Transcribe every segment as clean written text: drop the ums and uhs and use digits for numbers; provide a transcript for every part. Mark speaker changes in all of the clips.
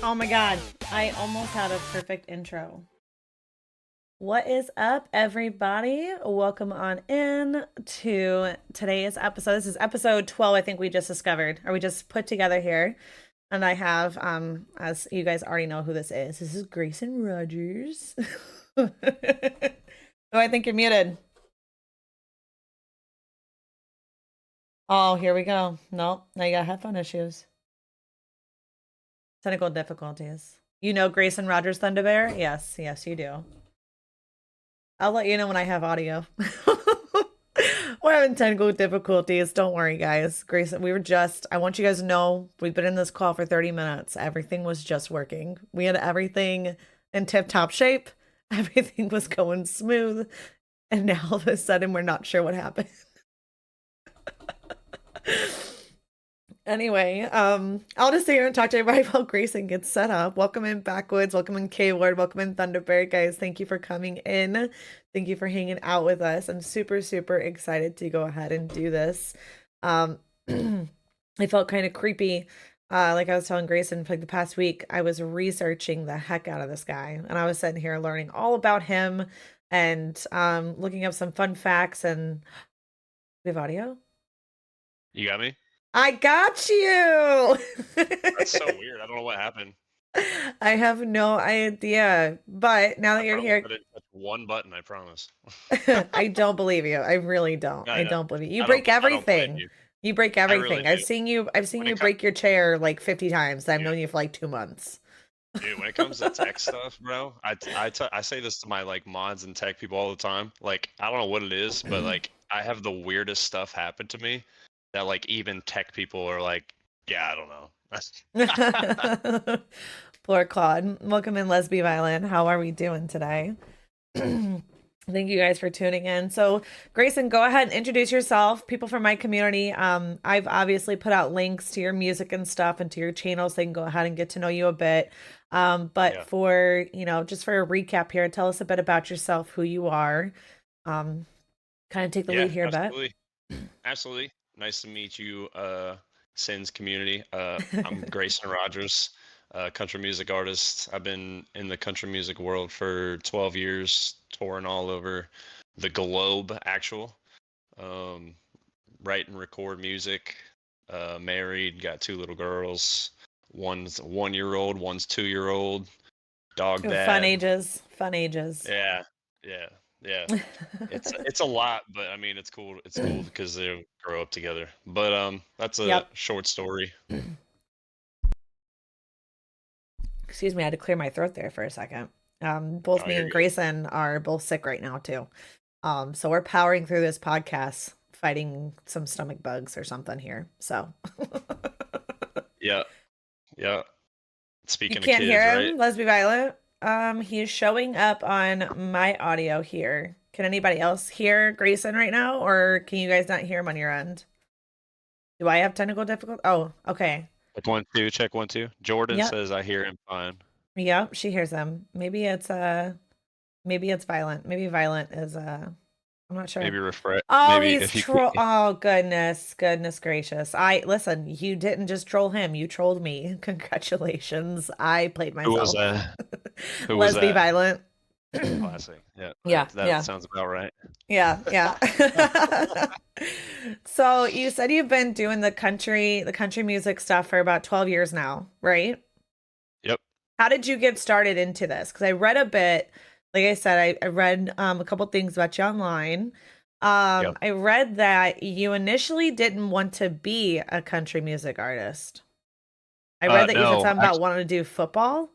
Speaker 1: Oh my god, I almost had a perfect intro. What is up, everybody? Welcome on in to today's episode. This is episode 12, I think we just discovered, or we just put together here. And I have, as you guys already know who this is Grayson Rogers. Oh, I think you're muted. Oh, here we go. Nope, now you got headphone issues. Technical difficulties. You know Grayson Rogers Thunderbear? Yes, yes, you do. I'll let you know when I have audio. We're having technical difficulties. Don't worry, guys. Grayson, I want you guys to know, we've been in this call for 30 minutes. Everything was just working. We had everything in tip-top shape. Everything was going smooth. And now all of a sudden, we're not sure what happened. Anyway, I'll just sit here and talk to everybody while Grayson gets set up. Welcome in Backwoods, welcome in K-Word, welcome in Thunderbear, guys. Thank you for coming in. Thank you for hanging out with us. I'm super, super excited to go ahead and do this. It felt kind of creepy. Like I was telling Grayson, for like the past week, I was researching the heck out of this guy, and I was sitting here learning all about him and looking up some fun facts. And we have audio.
Speaker 2: You got me?
Speaker 1: I got you.
Speaker 2: That's so weird. I don't know what happened.
Speaker 1: I have no idea. But now that you're here,
Speaker 2: I didn't touch one button, I promise.
Speaker 1: I don't believe you. I really don't. I
Speaker 2: I know.
Speaker 1: don't believe you. You
Speaker 2: I don't
Speaker 1: break
Speaker 2: I don't blame
Speaker 1: everything.
Speaker 2: you.
Speaker 1: You break
Speaker 2: I really
Speaker 1: everything. I've
Speaker 2: do.
Speaker 1: seen you
Speaker 2: When it
Speaker 1: break your chair like 50 times. I've
Speaker 2: dude,
Speaker 1: known you for like 2 months.
Speaker 2: dude, when it comes to tech stuff, bro, I say this to my like mods and tech people all the time. Like, I don't know what it is, but like I have the weirdest stuff happen to me that like even tech people are like, yeah, I don't know.
Speaker 1: Poor Claude. Welcome in, Lesbi Violin. How are we doing today? Thank you guys for tuning in. So, Grayson, go ahead and introduce yourself. People from my community, I've obviously put out links to your music and stuff and to your channel so they can go ahead and get to know you a bit. But
Speaker 2: Yeah.
Speaker 1: for, just for a recap here, tell us a bit about yourself, who you are. Kind of take the
Speaker 2: Yeah,
Speaker 1: lead here a bit.
Speaker 2: absolutely. Absolutely. Nice to meet you, Sins community. I'm Grayson Rogers, country music artist. I've been in the country music world for 12 years, touring all over the globe, um, write and record music. Married, got two little girls. One's a 1 year old, one's 2 year old. Dog
Speaker 1: Oh, fun
Speaker 2: dad.
Speaker 1: ages. Fun ages.
Speaker 2: Yeah, yeah, yeah. It's a lot, but I mean it's cool. It's cool because they grow up together. But that's a
Speaker 1: Yep.
Speaker 2: short story.
Speaker 1: Excuse me, I had to clear my throat there for a second. Both
Speaker 2: Oh,
Speaker 1: me
Speaker 2: you're
Speaker 1: and
Speaker 2: good.
Speaker 1: Grayson are both sick right now too. So we're powering through this podcast, fighting some stomach bugs or something here. So
Speaker 2: Yeah, yeah.
Speaker 1: you
Speaker 2: Speaking of
Speaker 1: can't
Speaker 2: kids,
Speaker 1: hear
Speaker 2: right?
Speaker 1: him. Let's be violent. He's showing up on my audio here. Can anybody else hear Grayson right now, or can you guys not hear him on your end? Do I have technical difficulty? Oh, okay.
Speaker 2: Check 1 2, check 1 2. Jordan
Speaker 1: Yep.
Speaker 2: says I hear him fine.
Speaker 1: Yep, she hears him. Maybe it's violent. Maybe violent is I'm not sure.
Speaker 2: Maybe refresh.
Speaker 1: Oh,
Speaker 2: Maybe
Speaker 1: he's
Speaker 2: if you.
Speaker 1: troll. Oh, goodness gracious. I listen, you didn't just troll him, you trolled me. Congratulations. I played
Speaker 2: Who was
Speaker 1: myself.
Speaker 2: that? Who was
Speaker 1: Let's be
Speaker 2: that?
Speaker 1: violent.
Speaker 2: Classic. Yeah,
Speaker 1: Yeah,
Speaker 2: that
Speaker 1: yeah,
Speaker 2: sounds about right.
Speaker 1: yeah. So you said you've been doing the country music stuff for about 12 years now, right?
Speaker 2: Yep.
Speaker 1: How did you get started into this? Because I read a bit, like I said, I read a couple things about you online.
Speaker 2: Yep.
Speaker 1: I read that you initially didn't want to be a country music artist. I read that you said
Speaker 2: No.
Speaker 1: something about wanting to do football.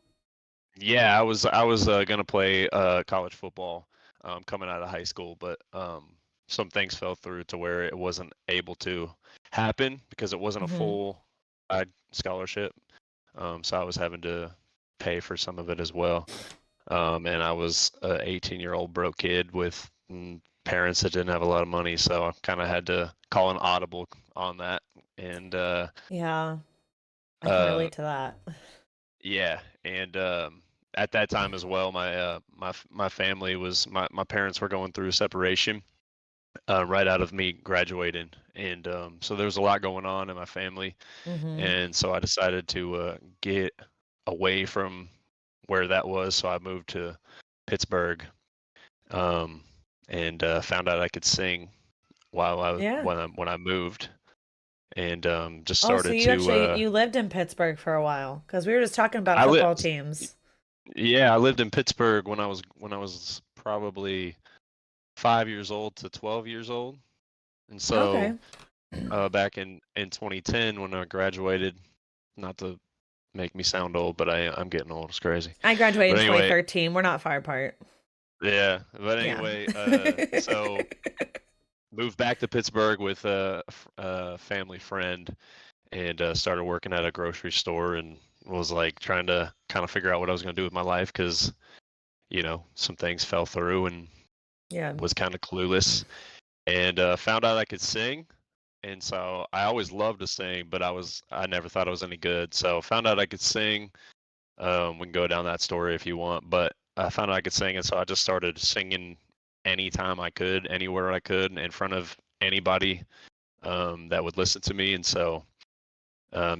Speaker 2: Yeah, I was gonna play college football coming out of high school, but some things fell through to where it wasn't able to happen because it wasn't a
Speaker 1: Hmm.
Speaker 2: full scholarship. So I was having to pay for some of it as well. And I was a 18-year-old broke kid with parents that didn't have a lot of money, so I kind of had to call an audible on that. And
Speaker 1: Yeah, I can
Speaker 2: uh,
Speaker 1: relate to that.
Speaker 2: Yeah, and at that time as well, my family was my parents were going through a separation right out of me graduating, and so there was a lot going on in my family,
Speaker 1: Hmm.
Speaker 2: and so I decided to get away from where that was, so I moved to Pittsburgh, um, and found out I could sing while
Speaker 1: Yeah.
Speaker 2: when I moved, and just
Speaker 1: Oh, so
Speaker 2: started
Speaker 1: you
Speaker 2: to.
Speaker 1: actually you lived in Pittsburgh for a while because we were just talking about
Speaker 2: I
Speaker 1: football
Speaker 2: lived,
Speaker 1: teams.
Speaker 2: yeah, I lived in Pittsburgh when I was probably 5 years old to 12 years old, and so
Speaker 1: Okay.
Speaker 2: back in 2010 when I graduated, not to make me sound old, but I'm getting old. It's crazy.
Speaker 1: I graduated
Speaker 2: But
Speaker 1: in
Speaker 2: anyway,
Speaker 1: 2013. We're not far apart.
Speaker 2: yeah. But
Speaker 1: Yeah.
Speaker 2: anyway, so moved back to Pittsburgh with a family friend and started working at a grocery store and was like trying to kind of figure out what I was going to do with my life because some things fell through and
Speaker 1: Yeah.
Speaker 2: was kind of clueless and found out I could sing. And so I always loved to sing, but I never thought I was any good. So found out I could sing. We can go down that story if you want, but I found out I could sing, and so I just started singing anytime I could, anywhere I could, in front of anybody that would listen to me. And so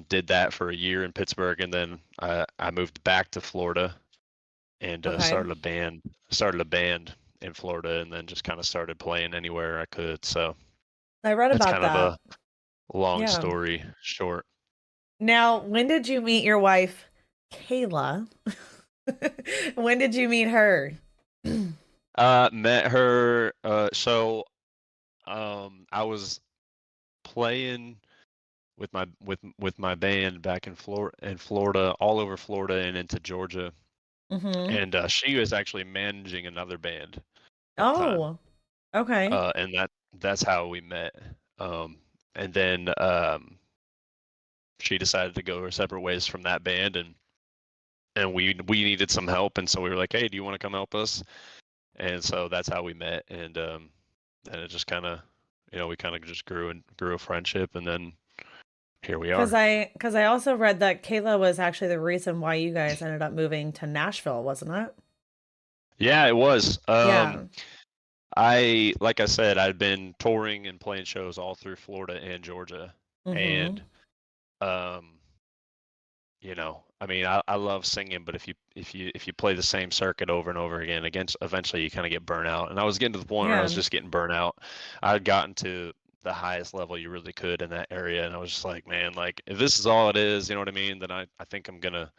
Speaker 2: did that for a year in Pittsburgh, and then I moved back to Florida and
Speaker 1: Okay.
Speaker 2: started a band in Florida, and then just kind of started playing anywhere I could. So
Speaker 1: I read
Speaker 2: that's
Speaker 1: about
Speaker 2: kind of
Speaker 1: that.
Speaker 2: a long
Speaker 1: Yeah.
Speaker 2: story short.
Speaker 1: Now, when did you meet your wife, Kayla? When did you meet her?
Speaker 2: Met her. I was playing with my band back in Florida, all over Florida and into Georgia,
Speaker 1: Mm-hmm.
Speaker 2: and she was actually managing another band at the time,
Speaker 1: Oh, okay.
Speaker 2: and that's how we met. Um, and then she decided to go her separate ways from that band, and we needed some help, and so we were like, hey, do you want to come help us? And so that's how we met, and it just kind of, we kind of just grew a friendship, and then here we
Speaker 1: Because
Speaker 2: are.
Speaker 1: I also read that Kayla was actually the reason why you guys ended up moving to Nashville, wasn't it?
Speaker 2: Yeah, it was.
Speaker 1: Yeah.
Speaker 2: Like I said, I'd been touring and playing shows all through Florida and Georgia,
Speaker 1: Mm-hmm.
Speaker 2: and um, I mean, I love singing, but if you play the same circuit over and over again, against eventually you kind of get burnt out. And I was getting to the point where I was
Speaker 1: Yeah.
Speaker 2: just getting burnt out. I had gotten to the highest level you really could in that area, and I was just like, man, like if this is all it is, you know what I mean? Then I think I'm gonna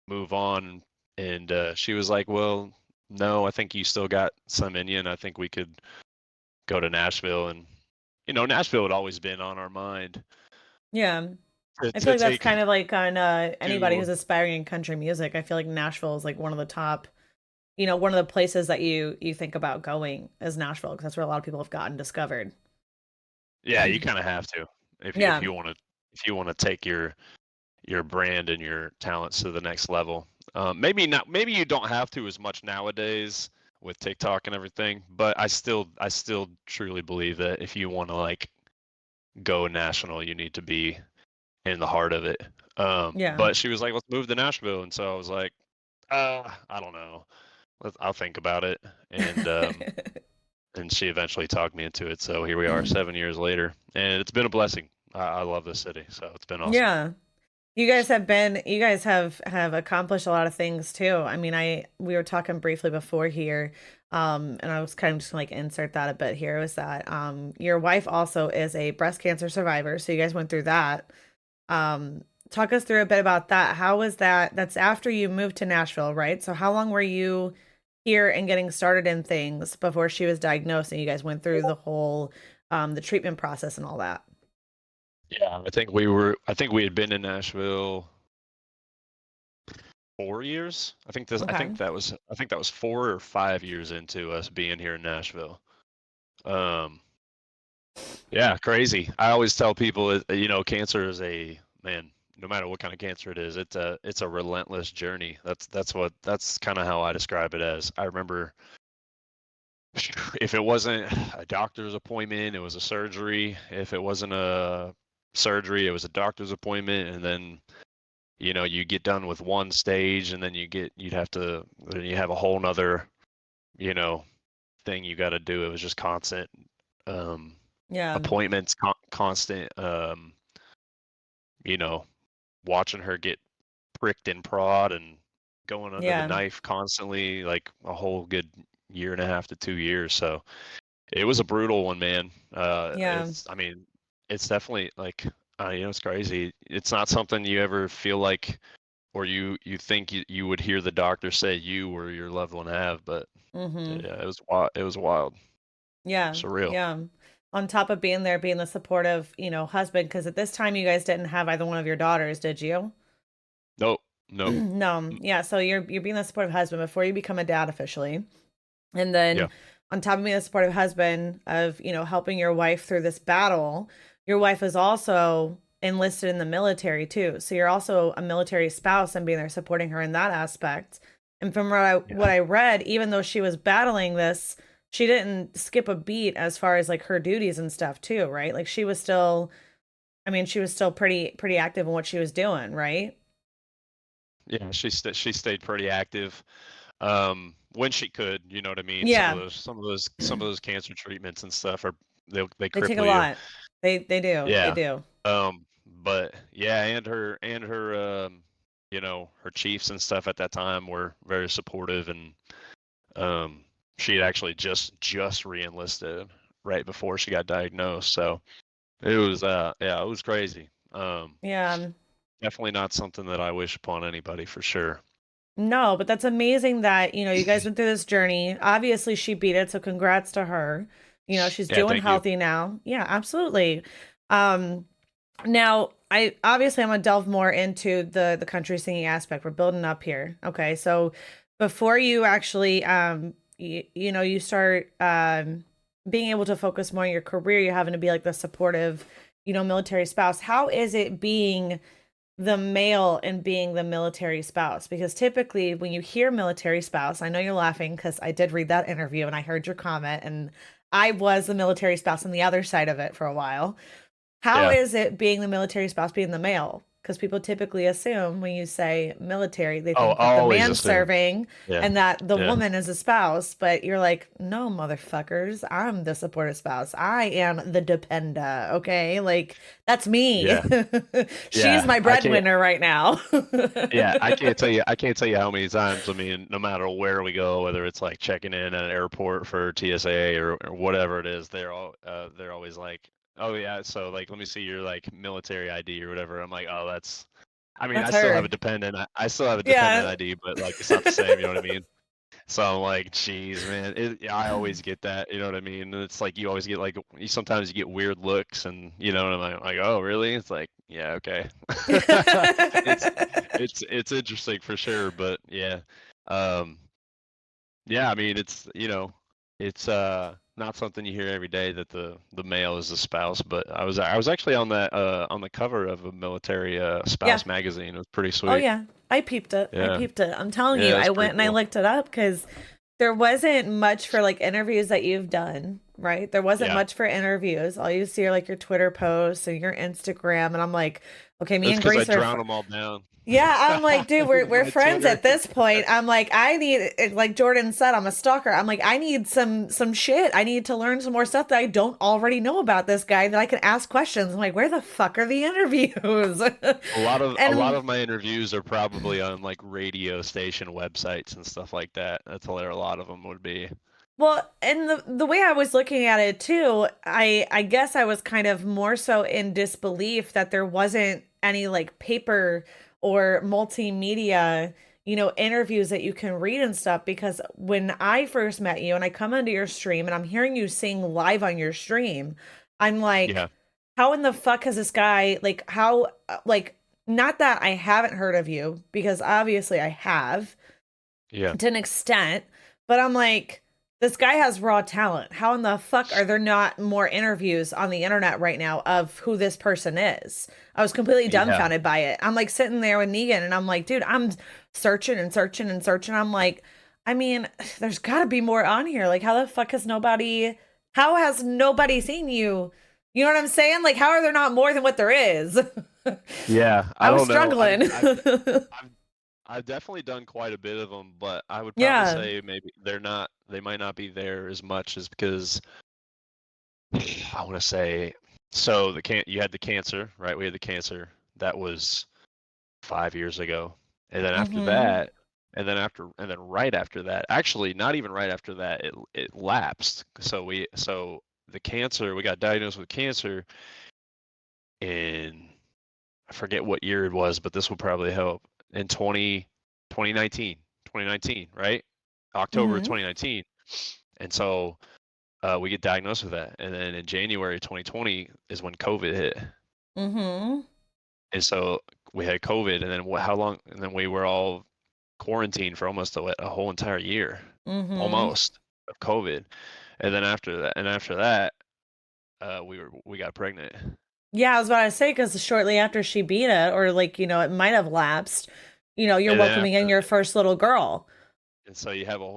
Speaker 2: move on. And she was like, well, no, I think you still got some in you, and I think we could go to Nashville. And Nashville had always been on our mind
Speaker 1: Yeah.
Speaker 2: to,
Speaker 1: I feel
Speaker 2: to
Speaker 1: like that's
Speaker 2: take
Speaker 1: kind of like on anybody
Speaker 2: to.
Speaker 1: who's aspiring in country music. I feel like Nashville is like one of the top, one of the places that you think about going is Nashville because that's where a lot of people have gotten discovered.
Speaker 2: Yeah, you kind of have to if
Speaker 1: Yeah.
Speaker 2: you want to take your brand and your talents to the next level. Maybe not. Maybe you don't have to as much nowadays with TikTok and everything. But I still truly believe that if you want to like go national, you need to be in the heart of it.
Speaker 1: Yeah.
Speaker 2: But she was like, "Let's move to Nashville," and so I was like, I don't know. I'll think about it." And she eventually talked me into it. So here we are, 7 years later, and it's been a blessing. I love this city, so it's been awesome.
Speaker 1: Yeah. You guys have accomplished a lot of things too. I mean, we were talking briefly before here, and I was kind of just like insert that a bit here was that your wife also is a breast cancer survivor, so you guys went through that. Talk us through a bit about that. How was that? That's after you moved to Nashville, right? So how long were you here and getting started in things before she was diagnosed and you guys went through the whole the treatment process and all that?
Speaker 2: Yeah, I think we had been in Nashville 4 years.
Speaker 1: Okay.
Speaker 2: I think that was 4 or 5 years into us being here in Nashville. Um, yeah, crazy. I always tell people, cancer is a man. No matter what kind of cancer it is, it's a relentless journey. That's kind of how I describe it as. I remember if it wasn't a doctor's appointment, it was a surgery. If it wasn't a surgery, it was a doctor's appointment, and then you get done with one stage, and then then you have a whole nother you know thing you got to do. It was just constant um
Speaker 1: Yeah.
Speaker 2: appointments, constant you know watching her get pricked and prod and going under the
Speaker 1: Yeah.
Speaker 2: knife constantly, like a whole good year and a half to 2 years. So it was a brutal one, man.
Speaker 1: Yeah.
Speaker 2: I mean, it's definitely like, it's crazy. It's not something you ever feel like, or you think you would hear the doctor say you or your loved one have, but
Speaker 1: Mm-hmm.
Speaker 2: yeah, it was wild. It was wild,
Speaker 1: Yeah.
Speaker 2: surreal.
Speaker 1: Yeah. On top of being there, being the supportive, husband, because at this time you guys didn't have either one of your daughters, did you?
Speaker 2: Nope, nope.
Speaker 1: No.
Speaker 2: Mm,
Speaker 1: Yeah. So you're being the supportive husband before you become a dad officially. And then
Speaker 2: yeah,
Speaker 1: on top of being a supportive husband of, helping your wife through this battle, your wife is also enlisted in the military too. So you're also a military spouse and being there supporting her in that aspect. And from what
Speaker 2: yeah,
Speaker 1: I read, even though she was battling this, she didn't skip a beat as far as like her duties and stuff too, right? Like she was still, I mean, she was still pretty active in what she was doing, right?
Speaker 2: yeah. She stayed pretty active. When she could, you know what I mean.
Speaker 1: Yeah.
Speaker 2: Some of those cancer treatments and stuff they
Speaker 1: They take a
Speaker 2: cripple you.
Speaker 1: lot. They do. They
Speaker 2: Yeah.
Speaker 1: do.
Speaker 2: But yeah, and her her chiefs and stuff at that time were very supportive, and um she had actually just re-enlisted right before she got diagnosed. So it was yeah, it was crazy.
Speaker 1: Yeah.
Speaker 2: Definitely not something that I wish upon anybody for sure.
Speaker 1: No, but that's amazing that, you guys went through this journey. Obviously, she beat it, so congrats to her. She's
Speaker 2: Yeah,
Speaker 1: doing
Speaker 2: thank you.
Speaker 1: healthy now. Yeah, absolutely. Um, Now, I'm gonna delve more into the country singing aspect. We're building up here. Okay, so before you actually you start being able to focus more on your career, you're having to be like the supportive, military spouse. How is it being the male and being the military spouse? Because typically when you hear military spouse, I know you're laughing because I did read that interview and I heard your comment, and I was the military spouse on the other side of it for a while. How
Speaker 2: Yeah.
Speaker 1: is it being the military spouse being the male? Because people typically assume when you say military, they
Speaker 2: Oh,
Speaker 1: think
Speaker 2: I
Speaker 1: that the
Speaker 2: always
Speaker 1: man's
Speaker 2: assume.
Speaker 1: serving
Speaker 2: Yeah.
Speaker 1: and that the
Speaker 2: Yeah.
Speaker 1: woman is a spouse. But you're like, no, motherfuckers, I'm the supportive spouse. I am the dependa. Okay. Like, that's me.
Speaker 2: Yeah.
Speaker 1: She's
Speaker 2: Yeah.
Speaker 1: my breadwinner right now.
Speaker 2: Yeah, I can't tell you how many times, I mean, no matter where we go, whether it's like checking in at an airport for TSA or whatever it is, they're always like, "Oh yeah, so like let me see your like military ID or whatever." I'm like, "Oh, I mean,
Speaker 1: That's her.
Speaker 2: I still have a dependent
Speaker 1: Yeah.
Speaker 2: ID, but like it's not the same, you know what I mean?" So I'm like, geez, man, yeah, I always get that, you know what I mean? And it's like you always get like sometimes you get weird looks, and and I'm like, oh, really? It's like, yeah, okay. It's it's interesting for sure, but yeah, um, yeah. I mean, it's not something you hear every day that the male is a spouse, but I was actually on the cover of a military
Speaker 1: Yeah.
Speaker 2: spouse magazine. It was pretty
Speaker 1: Oh
Speaker 2: sweet.
Speaker 1: yeah, I peeped it. I
Speaker 2: Yeah,
Speaker 1: peeped it. I'm telling you,
Speaker 2: yeah,
Speaker 1: I
Speaker 2: it's pretty
Speaker 1: went and I
Speaker 2: cool.
Speaker 1: looked it up because there wasn't much for like interviews that you've done, right? There wasn't
Speaker 2: Yeah.
Speaker 1: much for interviews. All you see are like your Twitter posts and your Instagram, and I'm like, okay, me
Speaker 2: That's
Speaker 1: and
Speaker 2: because I
Speaker 1: Grace are
Speaker 2: drown them all down.
Speaker 1: yeah, I'm like, dude, we're
Speaker 2: My
Speaker 1: friends
Speaker 2: Twitter.
Speaker 1: at this point. I'm like, I need like Jordan said, I'm a stalker. I'm like, I need some shit. I need to learn some more stuff that I don't already know about this guy that I can ask questions. I'm like, where the fuck are the interviews?
Speaker 2: A lot
Speaker 1: And
Speaker 2: of my interviews are probably on like radio station websites and stuff like that. That's where a lot of them would be.
Speaker 1: well, and the way I was looking at it too, I guess I was kind of more so in disbelief that there wasn't any like paper or multimedia, interviews that you can read and stuff. Because when I first met you and I come into your stream and I'm hearing you sing live on your stream, I'm
Speaker 2: Yeah,
Speaker 1: like, how in the fuck has this guy like how like not that I haven't heard of you because obviously I have
Speaker 2: yeah,
Speaker 1: to an extent, but I'm like, this guy has raw talent. How in the fuck are there not more interviews on the internet right now of who this person is? I was completely
Speaker 2: yeah,
Speaker 1: dumbfounded by it. I'm like sitting there with Negan and I'm like, dude, I'm searching and searching and searching. I'm like, I mean, there's got to be more on here. Like, how the fuck how has nobody seen you? You know what I'm saying? Like, how are there not more than what there is?
Speaker 2: yeah. I
Speaker 1: I was
Speaker 2: don't know.
Speaker 1: struggling.
Speaker 2: I've I've definitely done quite a bit of them, but I would probably
Speaker 1: Yeah.
Speaker 2: say maybe they might not be there as much as because I want to say so you had the cancer, right? We had the cancer. That was 5 years ago.
Speaker 3: And then after
Speaker 1: Mm-hmm.
Speaker 3: that, and then right after that, actually not even right after that, it lapsed. So the cancer, we got diagnosed with cancer in, I forget what year it was, but this will probably help. In 2019, right? October
Speaker 1: Mm-hmm.
Speaker 3: 2019. And so we get diagnosed with that. And then in January 2020 is when COVID hit.
Speaker 1: Mm-hmm.
Speaker 3: And so we had COVID, and then how long? And then we were all quarantined for almost a whole entire year,
Speaker 1: Mm-hmm.
Speaker 3: almost, of COVID. And after that, we got pregnant.
Speaker 1: Yeah, I was about to say because shortly after she beat it, or like, it might have lapsed, you're
Speaker 3: And then
Speaker 1: welcoming in
Speaker 3: after,
Speaker 1: your first little girl.
Speaker 3: and so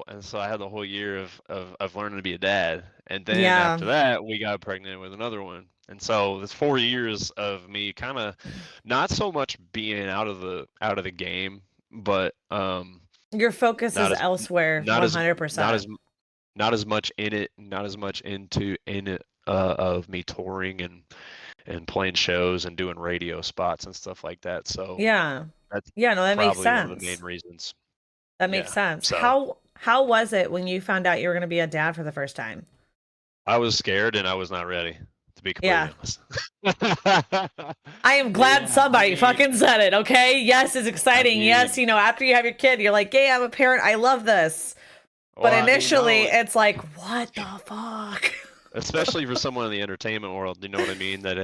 Speaker 3: and so I had the whole year of learning to be a dad, and then
Speaker 1: Yeah.
Speaker 3: after that, we got pregnant with another one. And so this 4 years of me kind of not so much being out of the game, but
Speaker 1: Your focus
Speaker 3: not
Speaker 1: is
Speaker 3: as
Speaker 1: elsewhere
Speaker 3: not as not
Speaker 1: 100%.
Speaker 3: as not as much in it, not as much in it of me touring and playing shows and doing radio spots and stuff like that. So
Speaker 1: Yeah.
Speaker 3: that's
Speaker 1: Yeah, no, that makes
Speaker 3: probably one of the main
Speaker 1: sense.
Speaker 3: reasons.
Speaker 1: That makes
Speaker 3: Yeah.
Speaker 1: sense.
Speaker 3: So
Speaker 1: How was it when you found out you were going to be a dad for the first time?
Speaker 3: I was scared and I was not ready, to be completely
Speaker 1: Yeah.
Speaker 3: honest.
Speaker 1: I am glad
Speaker 3: Yeah, I
Speaker 1: somebody
Speaker 3: mean,
Speaker 1: fucking said it, okay? Yes, it's
Speaker 3: I
Speaker 1: exciting. Yes,
Speaker 3: mean,
Speaker 1: after you have your kid, you're like, "Yeah, I'm a parent. I love this." But
Speaker 3: well, I mean, not
Speaker 1: initially,
Speaker 3: only,
Speaker 1: it's like, "What the fuck?"
Speaker 3: especially for someone in the entertainment world, you know what I mean, that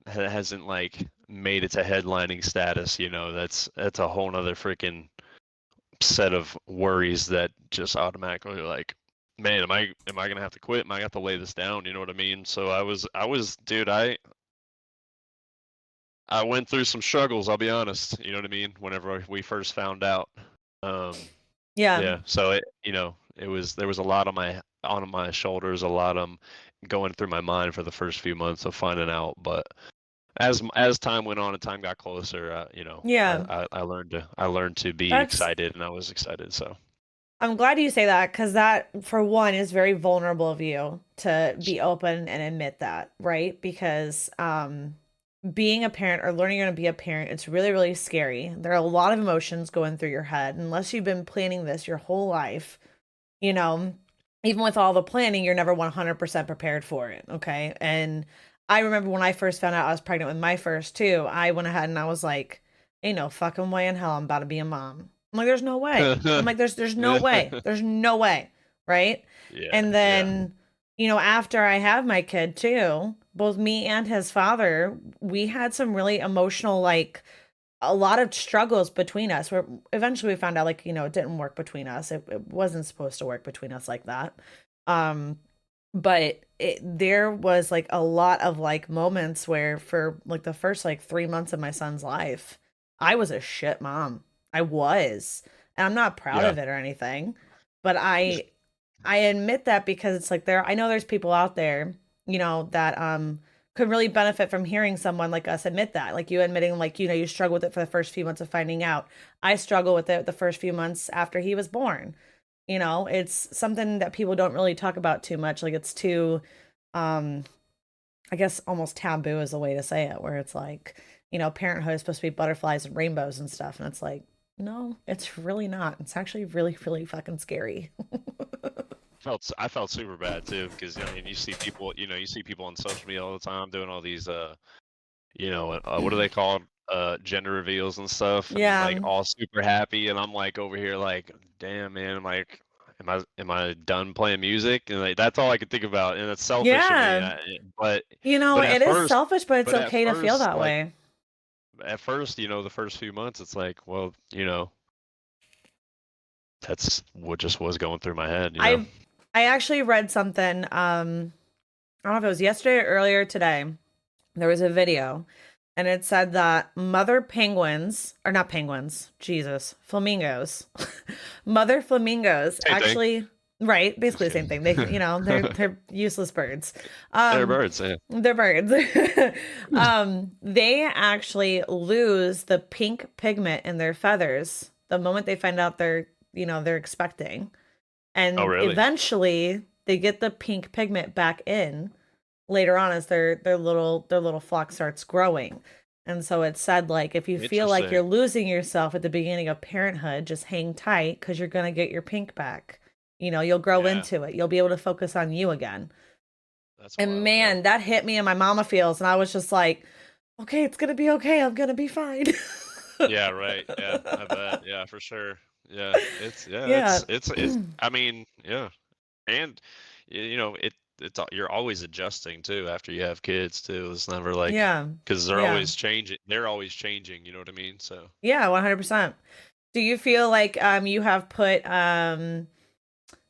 Speaker 3: hasn't like made it to headlining status, that's a whole nother freaking set of worries that just automatically like, man, am I gonna have to quit? Am I gonna have to lay this down? You know what I mean? So I was dude, I went through some struggles, I'll be honest, you know what I mean, whenever we first found out. Um
Speaker 1: Yeah.
Speaker 3: yeah, so there was a lot on my shoulders, a lot going through my mind for the first few months of finding out, but as time went on and time got closer,
Speaker 1: Yeah.
Speaker 3: I learned to be
Speaker 1: That's
Speaker 3: excited, and I was excited. So
Speaker 1: I'm glad you say that because that, for one, is very vulnerable of you to be open and admit that, right? Because being a parent or learning you're going to be a parent, it's really, really scary. There are a lot of emotions going through your head. Unless you've been planning this your whole life, you know, even with all the planning, you're never 100% prepared for it. Okay. And I remember when I first found out I was pregnant with my first two, I went ahead and I was like, ain't no fucking way in hell I'm about to be a mom. I'm like, there's no way. I'm like, there's no way. There's no way. Right.
Speaker 3: yeah,
Speaker 1: And
Speaker 3: yeah,
Speaker 1: then, after I have my kid too, both me and his father, we had some really emotional, like, a lot of struggles between us where eventually we found out, like, it didn't work between us. It wasn't supposed to work between us like that. um but there was like a lot of like moments where for like the first like 3 months of my son's life, I was a shit mom. I was, and I'm not proud
Speaker 3: yeah.
Speaker 1: of it or anything, but I admit that because it's like I know there's people out there, that could really benefit from hearing someone like us admit that. Like you admitting, like, you struggle with it for the first few months of finding out. I struggle with it the first few months after he was born. It's something that people don't really talk about too much. Like it's too um I guess almost taboo is a way to say it, where it's like, parenthood is supposed to be butterflies and rainbows and stuff, and it's like, no, it's really not. It's actually really, really fucking scary.
Speaker 3: I felt super bad too because I mean you see people on social media all the time doing all these what do they call gender reveals and stuff, and like
Speaker 1: Yeah.
Speaker 3: all super happy, and I'm like over here like, damn man, I'm like, am I done playing music? And like that's all I could think about, and it's selfish of me.
Speaker 1: Yeah.
Speaker 3: But but at
Speaker 1: It is
Speaker 3: first,
Speaker 1: selfish, but it's
Speaker 3: but at
Speaker 1: okay to feel
Speaker 3: first,
Speaker 1: that
Speaker 3: like
Speaker 1: way.
Speaker 3: the first few months, it's like, well, that's what just was going through my head.
Speaker 1: I I actually read something, I don't know if it was yesterday or earlier today. There was a video and it said that mother penguins, or not penguins, Jesus, flamingos. Mother flamingos
Speaker 3: Same thing.
Speaker 1: actually, right,
Speaker 3: Just
Speaker 1: basically the same
Speaker 3: kidding.
Speaker 1: thing. They're useless birds.
Speaker 3: They're
Speaker 1: Um
Speaker 3: birds. Yeah.
Speaker 1: they're birds. They actually lose the pink pigment in their feathers the moment they find out they're expecting.
Speaker 3: Oh,
Speaker 1: And
Speaker 3: really?
Speaker 1: eventually they get the pink pigment back in later on as their little flock starts growing. And so it said, like, if you feel like you're
Speaker 3: Interesting.
Speaker 1: losing yourself at the beginning of parenthood, just hang tight because you're going to get your pink back. You'll grow
Speaker 3: Yeah,
Speaker 1: into it. You'll be able to focus on you again.
Speaker 3: that's
Speaker 1: And
Speaker 3: wild. Yeah.
Speaker 1: man, that hit me in my mama feels. And I was just like, okay, it's going to be okay. I'm going to be fine.
Speaker 3: Yeah, right. Yeah, I bet. Yeah, for sure. Yeah,
Speaker 1: Yeah.
Speaker 3: it's. I mean, yeah, and you're always adjusting too after you have kids too. It's never like
Speaker 1: Yeah.
Speaker 3: because they're
Speaker 1: Yeah.
Speaker 3: always changing. They're always changing. You know what I mean? So
Speaker 1: Yeah, 100%. Do you feel like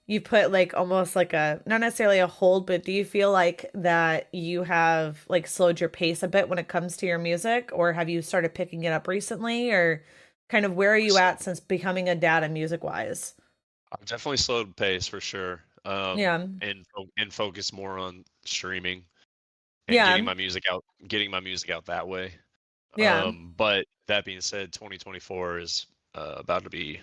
Speaker 1: you put like almost like a not necessarily a hold, but do you feel like that you have like slowed your pace a bit when it comes to your music, or have you started picking it up recently, or kind of where are you
Speaker 3: so
Speaker 1: at since becoming a dad and music wise?
Speaker 3: I've definitely slowed pace for sure.
Speaker 1: Yeah.
Speaker 3: And focus more on streaming and
Speaker 1: Yeah.
Speaker 3: getting my music out that way.
Speaker 1: Yeah.
Speaker 3: But that being said, 2024 is about to be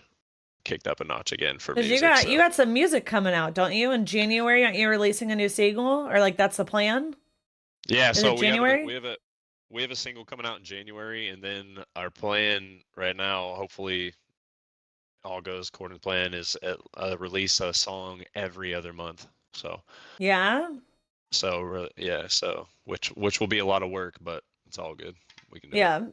Speaker 3: kicked up a notch again for
Speaker 1: Because you
Speaker 3: music.
Speaker 1: got you
Speaker 3: So
Speaker 1: got some music coming out, don't you? In January, aren't you releasing a new single? Or like that's the plan?
Speaker 3: yeah,
Speaker 1: Is
Speaker 3: so
Speaker 1: it January?
Speaker 3: we have a single coming out in January, and then our plan right now, hopefully all goes according to plan, is release a song every other month. So
Speaker 1: Yeah.
Speaker 3: yeah, so which will be a lot of work, but it's all good. We can do it.
Speaker 1: Yeah.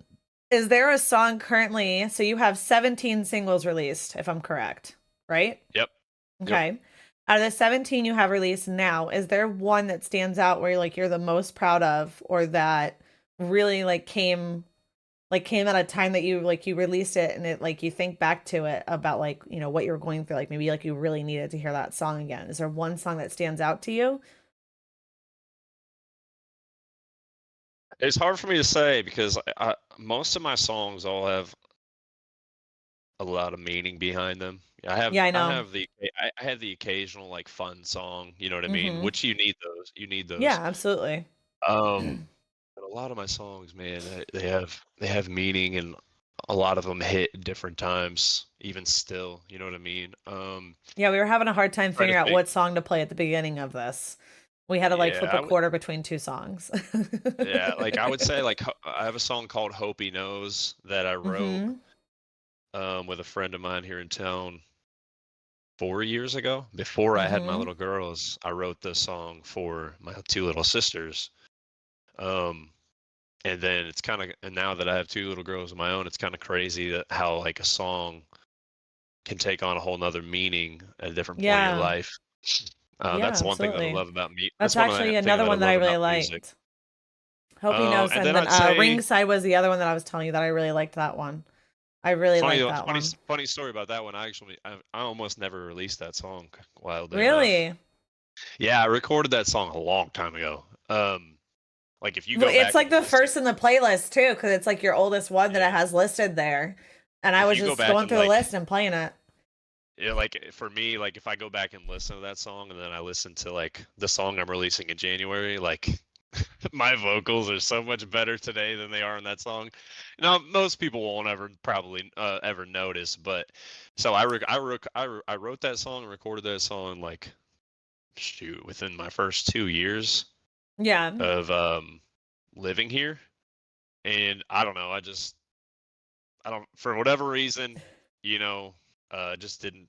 Speaker 1: Is there a song currently? So you have 17 singles released, if I'm correct, right?
Speaker 3: Yep. Yep.
Speaker 1: Okay. Out of the 17 you have released now, is there one that stands out where you're the most proud of, or that really came at a time that you released it and it like you think back to it about like, what you were going through, like maybe like you really needed to hear that song again. Is there one song that stands out to you?
Speaker 3: It's hard for me to say because most of my songs all have a lot of meaning behind them.
Speaker 1: Yeah, I know.
Speaker 3: I have the occasional like fun song, you know what I mean?
Speaker 1: Mhm.
Speaker 3: Which you need those. You need
Speaker 1: Yeah,
Speaker 3: those.
Speaker 1: absolutely.
Speaker 3: But a lot of my songs, man, they have meaning and a lot of them hit at different times, even still, you know what I mean?
Speaker 1: Yeah, we were having a hard time
Speaker 3: Trying to
Speaker 1: figuring out
Speaker 3: think.
Speaker 1: what song to play at the beginning of this. We had to like
Speaker 3: Yeah,
Speaker 1: flip a quarter between two songs.
Speaker 3: yeah, like I would say like I have a song called Hope He Knows that I wrote
Speaker 1: Mhm.
Speaker 3: with a friend of mine here in town 4 years ago. Before I had my
Speaker 1: Mhm.
Speaker 3: little girls, I wrote this song for my two little sisters. Um, and then it's kind of, and now that I have two little girls of my own, it's kind of crazy that how like a song can take on a whole nother meaning at a different point in your
Speaker 1: Yeah.
Speaker 3: life.
Speaker 1: Yeah,
Speaker 3: That's the one thing that I
Speaker 1: absolutely.
Speaker 3: love about me.
Speaker 1: That's
Speaker 3: That's one of the
Speaker 1: actually
Speaker 3: thing
Speaker 1: another
Speaker 3: that I
Speaker 1: one that I
Speaker 3: love
Speaker 1: really
Speaker 3: about music.
Speaker 1: liked. Hope he knows.
Speaker 3: And
Speaker 1: And
Speaker 3: then
Speaker 1: then
Speaker 3: I'd say
Speaker 1: Ringside was the other one that I was telling you that I really liked that one. I really liked that one.
Speaker 3: funny story about that one. I almost never released that song. Wildly enough,
Speaker 1: Really?
Speaker 3: yeah, I recorded that song a long time ago. Like if you
Speaker 1: Well,
Speaker 3: go
Speaker 1: it's
Speaker 3: back
Speaker 1: like
Speaker 3: and
Speaker 1: the
Speaker 3: listen,
Speaker 1: first in the playlist too, because it's like your oldest one that it
Speaker 3: yeah,
Speaker 1: has listed there. And I
Speaker 3: if
Speaker 1: was
Speaker 3: you go
Speaker 1: just
Speaker 3: back
Speaker 1: going
Speaker 3: and
Speaker 1: through the
Speaker 3: like,
Speaker 1: list and playing it.
Speaker 3: yeah, like for me, like if I go back and listen to that song and then I listen to like the song I'm releasing in January, like my vocals are so much better today than they are in that song. Now, most people won't ever probably ever notice, but so I wrote that song and recorded that song like shoot within my first 2 years
Speaker 1: Yeah.
Speaker 3: of living here, and I don't know, I don't for whatever reason, you know, just didn't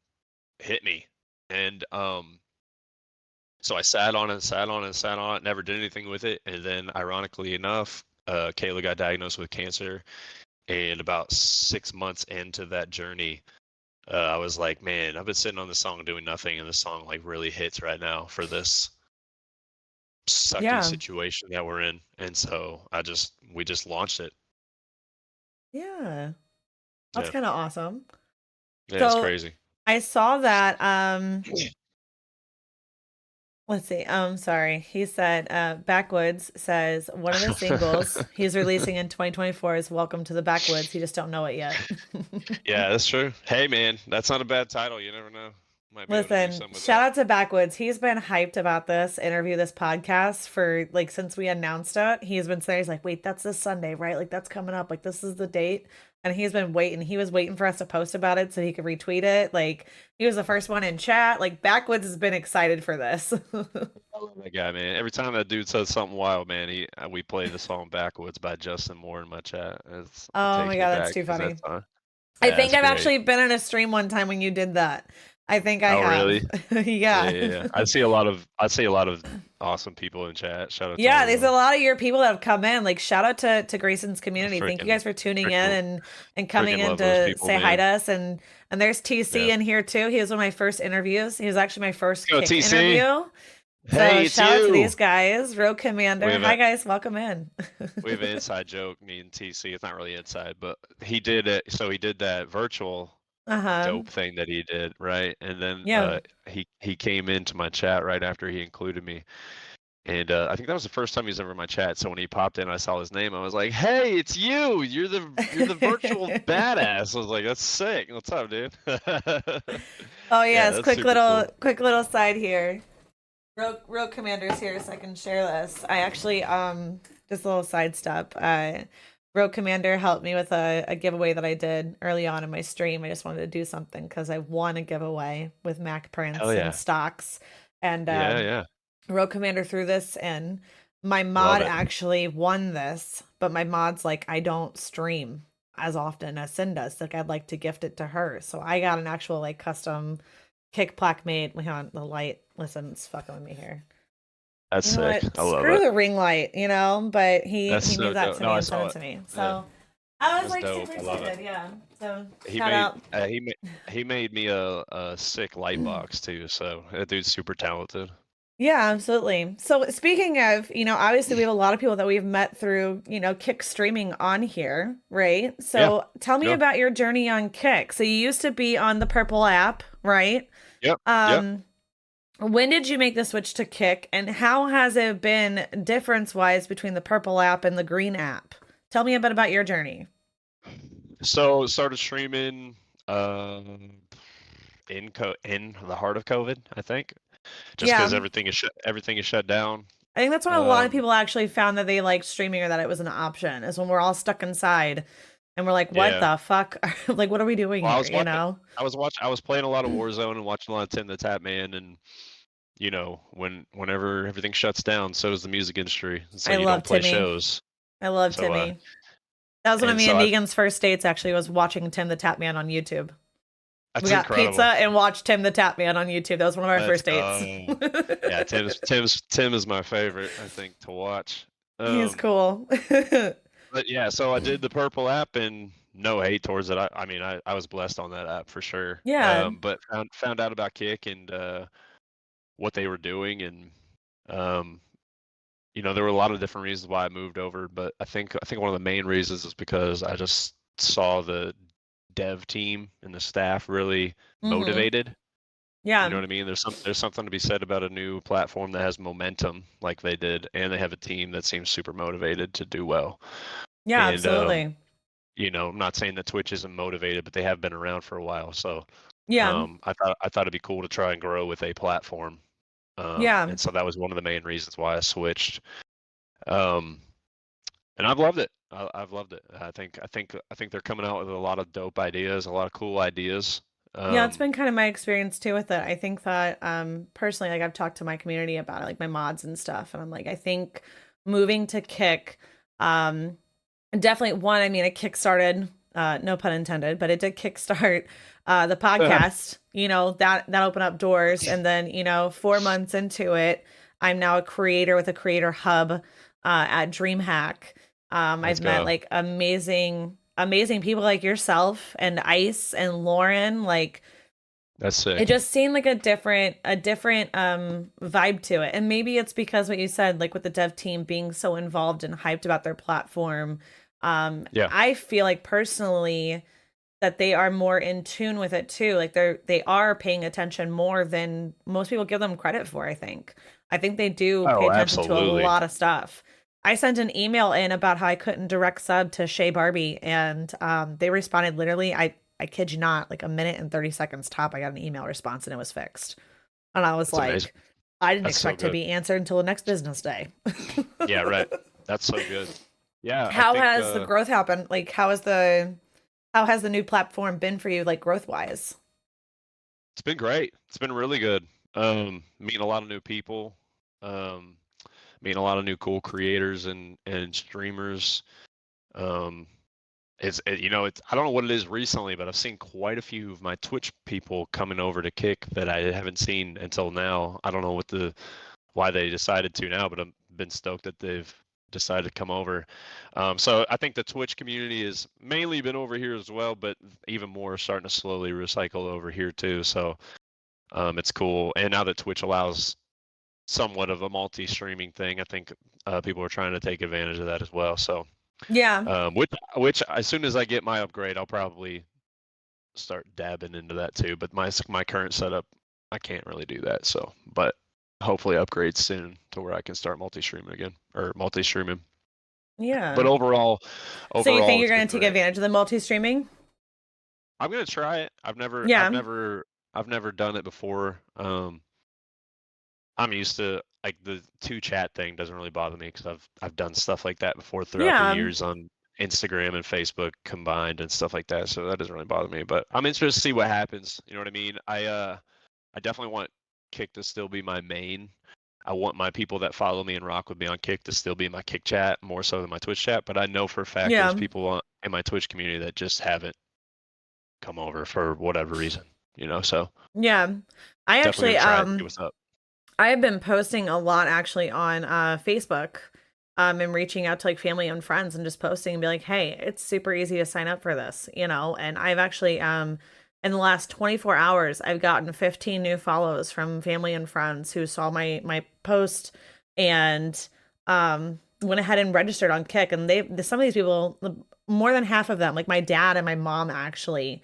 Speaker 3: hit me, and so I sat on it, sat on it, sat on it, never did anything with it. And then, ironically enough, Kayla got diagnosed with cancer. And about 6 months into that journey, I was like, man, I've been sitting on this song doing nothing. And this song like really hits right now for this sucky
Speaker 1: Yeah.
Speaker 3: situation that we're in. And so we just launched it.
Speaker 1: Yeah. That's
Speaker 3: Yeah.
Speaker 1: kind of awesome.
Speaker 3: Yeah, it's
Speaker 1: So
Speaker 3: crazy.
Speaker 1: I saw that let's see. Sorry. He said Backwoods says one of the singles he's releasing in 2024 is Welcome to the Backwoods. He just don't know it yet.
Speaker 3: Yeah, that's true. Hey, man, that's not a bad title. You never know.
Speaker 2: Might be able to do
Speaker 1: Listen,
Speaker 2: something with
Speaker 1: shout
Speaker 2: that.
Speaker 1: out to Backwoods. He's been hyped about this interview, this podcast for like since we announced it. He's been saying, he's like, wait, that's this Sunday, right? Like that's coming up. Like this is the date. And he's been waiting. He was waiting for us to post about it so he could retweet it. Like he was the first one in chat. Like Backwoods has been excited for this.
Speaker 3: I love that guy, man. Every time that dude says something wild, man, we play the song "Backwoods" by Justin Moore in my chat. It
Speaker 1: Oh my
Speaker 3: takes me
Speaker 1: God, that's
Speaker 3: back
Speaker 1: too
Speaker 3: because
Speaker 1: funny.
Speaker 3: that's
Speaker 1: I
Speaker 3: yeah,
Speaker 1: think
Speaker 3: it's
Speaker 1: I've
Speaker 3: great.
Speaker 1: actually been in a stream one time when you did that. I think I
Speaker 3: Oh,
Speaker 1: have.
Speaker 3: really? Yeah,
Speaker 1: Yeah.
Speaker 3: yeah, yeah. I see a lot of awesome people in chat. Shout out to
Speaker 1: Yeah,
Speaker 3: all of
Speaker 1: there's a
Speaker 3: them.
Speaker 1: lot of your people that have come in. Like shout out to Grayson's community. Thank you
Speaker 3: Freaking,
Speaker 1: guys for tuning in
Speaker 3: freaking,
Speaker 1: and coming
Speaker 3: freaking
Speaker 1: in
Speaker 3: love those
Speaker 1: to
Speaker 3: people,
Speaker 1: say hi
Speaker 3: man.
Speaker 1: to us. And there's
Speaker 3: Yeah.
Speaker 1: TC in here too. He was one of my first interviews. He was actually my first
Speaker 3: Go
Speaker 1: kick
Speaker 3: TC.
Speaker 1: interview. So
Speaker 3: Hey, it's
Speaker 1: shout out to
Speaker 3: you.
Speaker 1: these guys. Rogue
Speaker 3: We
Speaker 1: Commander.
Speaker 3: have
Speaker 1: Hi
Speaker 3: a
Speaker 1: guys, welcome in.
Speaker 3: we have an inside joke. Me and TC. It's not really inside, but he did it. So he did that virtual
Speaker 1: Uh-huh.
Speaker 3: dope thing that he did, right? And then
Speaker 1: Yeah.
Speaker 3: he came into my chat right after he included me. And I think that was the first time he was ever in my chat. So when he popped in, I saw his name. I was like, "Hey, it's you! You're the virtual badass." I was like, "That's sick. What's up, dude?"
Speaker 1: Oh
Speaker 3: Yeah,
Speaker 1: yes,
Speaker 3: that's super cool.
Speaker 1: quick little side here. Rogue Commander's here so I can share this. I actually just a little side step. Rogue Commander helped me with a giveaway that I did early on in my stream. I just wanted to do something because I won a giveaway with Mac
Speaker 3: Hell
Speaker 1: Prince and
Speaker 3: yeah.
Speaker 1: stocks. And
Speaker 3: Yeah, yeah.
Speaker 1: Rogue Commander threw this in. My
Speaker 3: Love
Speaker 1: mod
Speaker 3: it.
Speaker 1: actually won this, but my mod's like, I don't stream as often as Sin does. Like I'd like to gift it to her. So I got an actual like custom kick plaque made. Hang on, the light. Listen, it's fucking with me here.
Speaker 3: That's
Speaker 1: You know
Speaker 3: sick.
Speaker 1: what?
Speaker 3: I love
Speaker 1: Screw
Speaker 3: it.
Speaker 1: the ring light, But
Speaker 3: That's
Speaker 1: he
Speaker 3: so
Speaker 1: made that
Speaker 3: dope.
Speaker 1: to
Speaker 3: No,
Speaker 1: me
Speaker 3: I
Speaker 1: and sent
Speaker 3: saw
Speaker 1: it
Speaker 3: it.
Speaker 1: to me.
Speaker 3: Yeah,
Speaker 1: So I was
Speaker 3: that's
Speaker 1: like
Speaker 3: dope.
Speaker 1: super
Speaker 3: I love it.
Speaker 1: excited, yeah. So
Speaker 3: He
Speaker 1: shout
Speaker 3: made
Speaker 1: out.
Speaker 3: he made me a sick light box too. So that dude's super talented.
Speaker 1: Yeah, absolutely. So speaking of, obviously we have a lot of people that we've met through, Kick streaming on here, right?
Speaker 3: Yeah.
Speaker 1: So tell me
Speaker 3: Yeah.
Speaker 1: about your journey on Kick. So you used to be on the purple app, right?
Speaker 3: Yep. Yep.
Speaker 1: Um, when did you make the switch to Kick and how has it been difference wise between the purple app and the green app? Tell me a bit about your journey.
Speaker 3: So started streaming in the heart of COVID, I think, just because
Speaker 1: Yeah.
Speaker 3: everything is shut down.
Speaker 1: I think that's when a lot of
Speaker 3: Um,
Speaker 1: people actually found that they liked streaming or that it was an option, is when we're all stuck inside and we're like, what
Speaker 3: yeah.
Speaker 1: the fuck? Like, what are we doing
Speaker 3: Well,
Speaker 1: here, you know?
Speaker 3: I was playing a lot of Warzone and watching a lot of Tim the Tap Man, and whenever everything shuts down, so does the music industry. So
Speaker 1: I
Speaker 3: you
Speaker 1: love
Speaker 3: don't play
Speaker 1: Timmy.
Speaker 3: shows.
Speaker 1: I love
Speaker 3: So
Speaker 1: Timmy. That was one of
Speaker 3: and
Speaker 1: me
Speaker 3: so
Speaker 1: and
Speaker 3: I
Speaker 1: Negan's first dates, actually, was watching Tim the Tap Man on YouTube. We
Speaker 3: that's
Speaker 1: got pizza
Speaker 3: incredible.
Speaker 1: and watched Tim the Tap Man on YouTube. That was one of our
Speaker 3: Let's
Speaker 1: first dates.
Speaker 3: go. Yeah, Tim is my favorite, I think, to watch.
Speaker 1: He's cool.
Speaker 3: But yeah, so I did the purple app, and no hate towards it. I mean, I was blessed on that app for sure.
Speaker 1: Yeah.
Speaker 3: But found out about Kick and what they were doing, and um, there were a lot of different reasons why I moved over. But I think one of the main reasons is because I just saw the dev team and the staff really
Speaker 1: Mm-hmm.
Speaker 3: motivated. You know
Speaker 1: Yeah.
Speaker 3: what I mean? There's something to be said about a new platform that has momentum like they did, and they have a team that seems super motivated to do well.
Speaker 1: Yeah,
Speaker 3: And
Speaker 1: absolutely.
Speaker 3: I'm not saying that Twitch isn't motivated, but they have been around for a while. So
Speaker 1: Yeah.
Speaker 3: I thought it'd be cool to try and grow with a platform.
Speaker 1: Yeah.
Speaker 3: And so that was one of the main reasons why I switched. Um, and I've loved it. I've loved it. I think they're coming out with a lot of dope ideas, a lot of cool ideas.
Speaker 1: Yeah, it's
Speaker 3: Um,
Speaker 1: been kind of my experience too with it. I think that personally, like I've talked to my community about it, like my mods and stuff, and I'm like, I think moving to Kick, um, definitely one, I mean, it kickstarted, no pun intended, but it did kickstart the podcast, that opened up doors. And then, 4 months into it, I'm now a creator with a creator hub at DreamHack.
Speaker 3: let's
Speaker 1: I've met
Speaker 3: go.
Speaker 1: like amazing people like yourself and Ice and Lauren. Like
Speaker 3: That's
Speaker 1: it
Speaker 3: sick.
Speaker 1: just seemed like a different vibe to it. And maybe it's because what you said, like with the dev team being so involved and hyped about their platform.
Speaker 3: Yeah.
Speaker 1: I feel like personally that they are more in tune with it too. Like they are paying attention more than most people give them credit for, I think. I think they do pay
Speaker 3: Oh,
Speaker 1: attention to a
Speaker 3: absolutely.
Speaker 1: lot of stuff. I sent an email in about how I couldn't direct sub to Shay Barbie and they responded literally. I kid you not, like a minute and 30 seconds top, I got an email response and it was fixed. And I was
Speaker 3: That's amazing.
Speaker 1: like, I didn't
Speaker 3: That's so
Speaker 1: expect to
Speaker 3: good.
Speaker 1: be answered until the next business day.
Speaker 3: Yeah, right. That's so good. Yeah, I
Speaker 1: How
Speaker 3: think
Speaker 1: has the growth happened? Like, how has the new platform been for you, like growth wise?
Speaker 3: it's been great. It's been really good. Meeting a lot of new people, um, meeting a lot of new cool creators and streamers. Um, it's I don't know what it is recently, but I've seen quite a few of my Twitch people coming over to Kick that I haven't seen until now. I don't know why they decided to now, but I've been stoked that they've decided to come over. So I think the Twitch community has mainly been over here as well, but even more starting to slowly recycle over here too. So it's cool. And now that Twitch allows somewhat of a multi-streaming thing, I think people are trying to take advantage of that as well. So
Speaker 1: Yeah.
Speaker 3: which as soon as I get my upgrade, I'll probably start dabbing into that too. But my current setup, I can't really do that. So, but hopefully upgrade soon to where I can start multi-streaming again or multi-streaming. But
Speaker 1: Yeah.
Speaker 3: overall,
Speaker 1: So you think
Speaker 3: overall,
Speaker 1: you're
Speaker 3: it's
Speaker 1: going
Speaker 3: been
Speaker 1: to take
Speaker 3: great.
Speaker 1: advantage of the multi-streaming?
Speaker 3: I'm gonna try it.
Speaker 1: Yeah.
Speaker 3: I've never done it before. I'm used to like the two chat thing doesn't really bother me because I've done stuff like that before throughout the
Speaker 1: Yeah.
Speaker 3: years on Instagram and Facebook combined and stuff like that. So that doesn't really bother me. But I'm interested to see what happens. You know what I mean? I definitely want Kick to still be my main. I want my people that follow me and rock with me on Kick to still be in my Kick chat more so than my Twitch chat. But I know for a fact there's
Speaker 1: Yeah.
Speaker 3: people in my Twitch community that just haven't come over for whatever reason. So
Speaker 1: Yeah. I
Speaker 3: definitely
Speaker 1: actually
Speaker 3: gonna try it. See what's up.
Speaker 1: I have been posting a lot actually on Facebook, and reaching out to like family and friends and just posting and be like, hey, it's super easy to sign up for this, and I've actually in the last 24 hours I've gotten 15 new follows from family and friends who saw my post and went ahead and registered on Kick, and some of these people, more than half of them, like my dad and my mom actually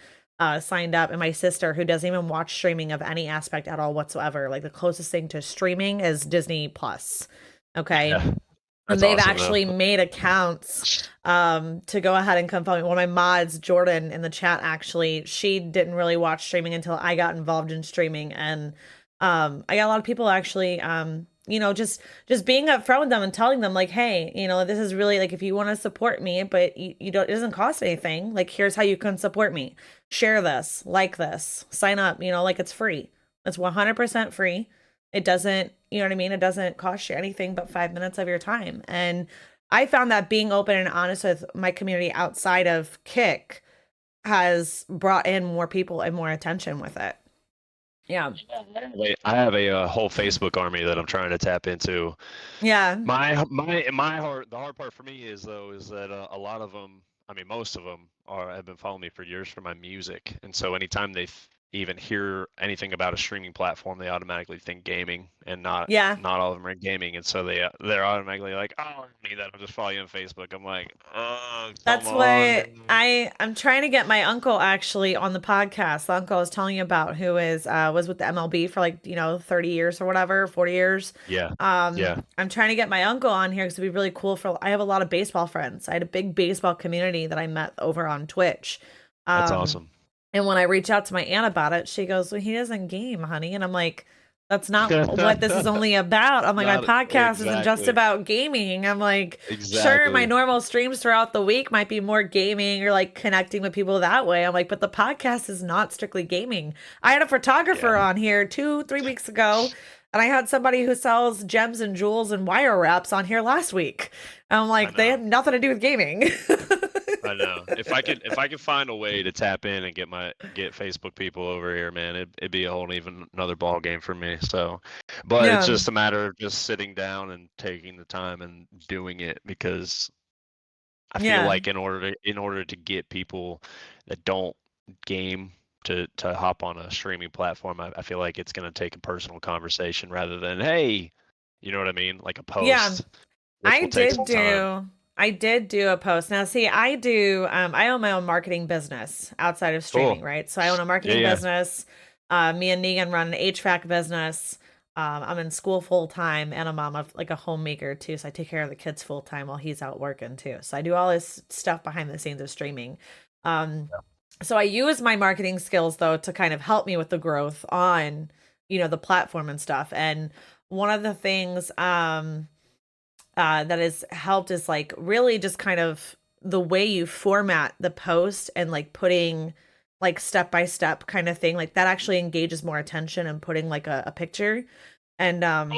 Speaker 1: signed up, and my sister, who doesn't even watch streaming of any aspect at all whatsoever. Like the closest thing to streaming is Disney Plus. Okay.
Speaker 3: Yeah,
Speaker 1: And
Speaker 3: that's
Speaker 1: they've
Speaker 3: awesome though.
Speaker 1: actually made accounts to go ahead and come follow me. One of my mods, Jordan, in the chat, actually, she didn't really watch streaming until I got involved in streaming. And I got a lot of people actually just being upfront with them and telling them like, hey, this is really like, if you want to support me, but you don't, it doesn't cost anything, like here's how you can support me. Share this, like this, sign up, like it's free. It's 100% free. It doesn't, you know what I mean? It doesn't cost you anything but 5 minutes of your time. And I found that being open and honest with my community outside of Kick has brought in more people and more attention with it. Yeah.
Speaker 3: Wait, I have a whole Facebook army that I'm trying to tap into.
Speaker 1: Yeah.
Speaker 3: My the hard part for me is that a lot of them, I mean most of them have been following me for years for my music, and so anytime they even hear anything about a streaming platform, they automatically think gaming, and
Speaker 1: Yeah.
Speaker 3: not all of them are gaming, and so they're automatically like, oh, I don't need that. I'll just follow you on Facebook. I'm like, oh, come
Speaker 1: That's
Speaker 3: on,
Speaker 1: what
Speaker 3: man.
Speaker 1: I'm trying to get my uncle actually on the podcast. The uncle I was telling you about, who was with the MLB for like 30 years or whatever, 40 years.
Speaker 3: Yeah, yeah,
Speaker 1: I'm trying to get my uncle on here because it'd be really cool I have a lot of baseball friends. I had a big baseball community that I met over on Twitch.
Speaker 3: that's
Speaker 1: Um,
Speaker 3: awesome.
Speaker 1: and when I reach out to my aunt about it, she goes, well, he doesn't game, honey. And I'm like, that's not what this is only about. I'm like, my
Speaker 3: Not
Speaker 1: podcast isn't just
Speaker 3: exactly,
Speaker 1: about gaming. I'm like, sure, my
Speaker 3: exactly.
Speaker 1: normal streams throughout the week might be more gaming or like connecting with people that way. I'm like, but the podcast is not strictly gaming. I had a photographer
Speaker 3: Yeah.
Speaker 1: on here 2-3 weeks ago, and I had somebody who sells gems and jewels and wire wraps on here last week. I'm
Speaker 3: I
Speaker 1: like, they
Speaker 3: know.
Speaker 1: had nothing to do with gaming.
Speaker 3: I know. If I could find a way to tap in and get Facebook people over here, man, it'd be a whole even another ball game for me. So, but it's
Speaker 1: Yeah.
Speaker 3: just a matter of just sitting down and taking the time and doing it because I feel
Speaker 1: Yeah.
Speaker 3: like in order to get people that don't game to hop on a streaming platform, I feel like it's going to take a personal conversation rather than, hey, you know what I mean, like a
Speaker 1: Yeah.
Speaker 3: post, which
Speaker 1: I
Speaker 3: will take
Speaker 1: did
Speaker 3: some time.
Speaker 1: do I did do a post. Now see, I own my own marketing business outside of
Speaker 3: Cool.
Speaker 1: streaming, right? So I own a
Speaker 3: Yeah,
Speaker 1: marketing
Speaker 3: yeah.
Speaker 1: business. Me and Negan run an HVAC business. I'm in school full time and a mom of like a homemaker too. So I take care of the kids full time while he's out working too. So I do all this stuff behind the scenes of streaming. Um So I use my marketing skills though to kind of help me with the growth on, the platform and stuff. And one of the things that has helped is like really just kind of the way you format the post and like putting like step by step kind of thing, like that actually engages more attention and putting like a picture. And
Speaker 3: Yeah,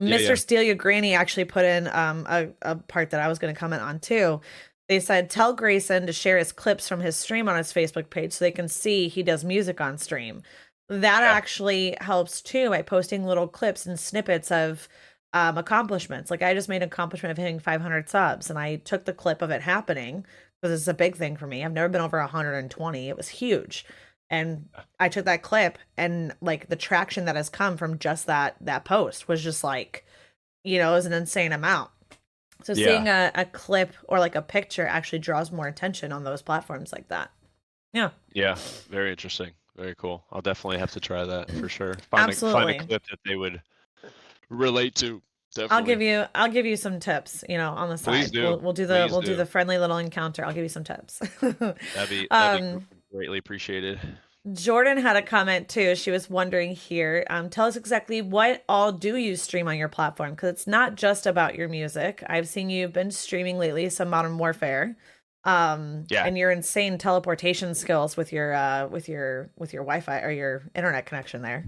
Speaker 1: Mr.
Speaker 3: yeah.
Speaker 1: Steal Your Granny actually put in a part that I was going to comment on too. They said, tell Grayson to share his clips from his stream on his Facebook page so they can see he does music on stream. That
Speaker 3: Yeah.
Speaker 1: actually helps too by posting little clips and snippets of accomplishments. Like I just made an accomplishment of hitting 500 subs, and I took the clip of it happening because it's a big thing for me. I've never been over 120. It was huge. And I took that clip, and like the traction that has come from just that post was just like, it was an insane amount. So seeing
Speaker 3: Yeah.
Speaker 1: a clip or like a picture actually draws more attention on those platforms like that. Yeah.
Speaker 3: Yeah. Very interesting. Very cool. I'll definitely have to try that for sure. Find a
Speaker 1: Absolutely.
Speaker 3: clip that they would relate to.
Speaker 1: I'll
Speaker 3: Definitely.
Speaker 1: give you some tips, on the
Speaker 3: Please
Speaker 1: side.
Speaker 3: do. Please
Speaker 1: We'll do
Speaker 3: do.
Speaker 1: the friendly little encounter. I'll give you some tips.
Speaker 3: That'd be
Speaker 1: um
Speaker 3: greatly appreciated.
Speaker 1: Jordan had a comment too. She was wondering here. Tell us exactly what all do you stream on your platform? Because it's not just about your music. I've seen you've been streaming lately some Modern Warfare,
Speaker 3: Yeah.
Speaker 1: and your insane teleportation skills with your Wi-Fi or your internet connection there.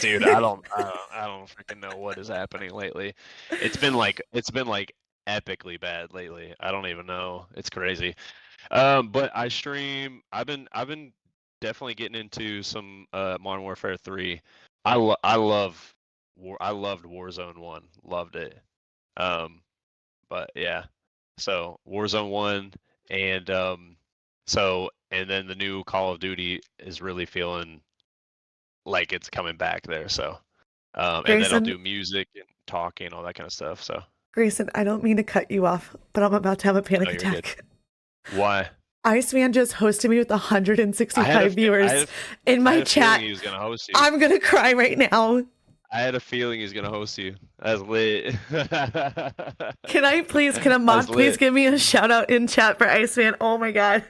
Speaker 3: Dude, I don't freaking know what is happening lately. It's been like epically bad lately. I don't even know. It's crazy. But I stream. I've been definitely getting into some Modern Warfare 3. I loved Warzone 1. Loved it. Um, but yeah. So Warzone 1 and and then the new Call of Duty is really feeling like it's coming back there. So and then I'll
Speaker 1: Grayson,
Speaker 3: do music and talking, all that kind of stuff. So
Speaker 1: Grayson, I don't mean to cut you off, but I'm about to have a
Speaker 3: no,
Speaker 1: panic
Speaker 3: you're good.
Speaker 1: attack.
Speaker 3: Why?
Speaker 1: Iceman just hosted me with
Speaker 3: I had a
Speaker 1: 165
Speaker 3: fe- I had
Speaker 1: viewers
Speaker 3: a,
Speaker 1: in
Speaker 3: I
Speaker 1: my
Speaker 3: had a feeling
Speaker 1: chat.
Speaker 3: he was gonna host you.
Speaker 1: I'm gonna cry right now.
Speaker 3: I had a feeling he's gonna host you. That's lit.
Speaker 1: Can a
Speaker 3: That's
Speaker 1: mod please
Speaker 3: lit.
Speaker 1: give me a shout out in chat for Iceman? Oh my god.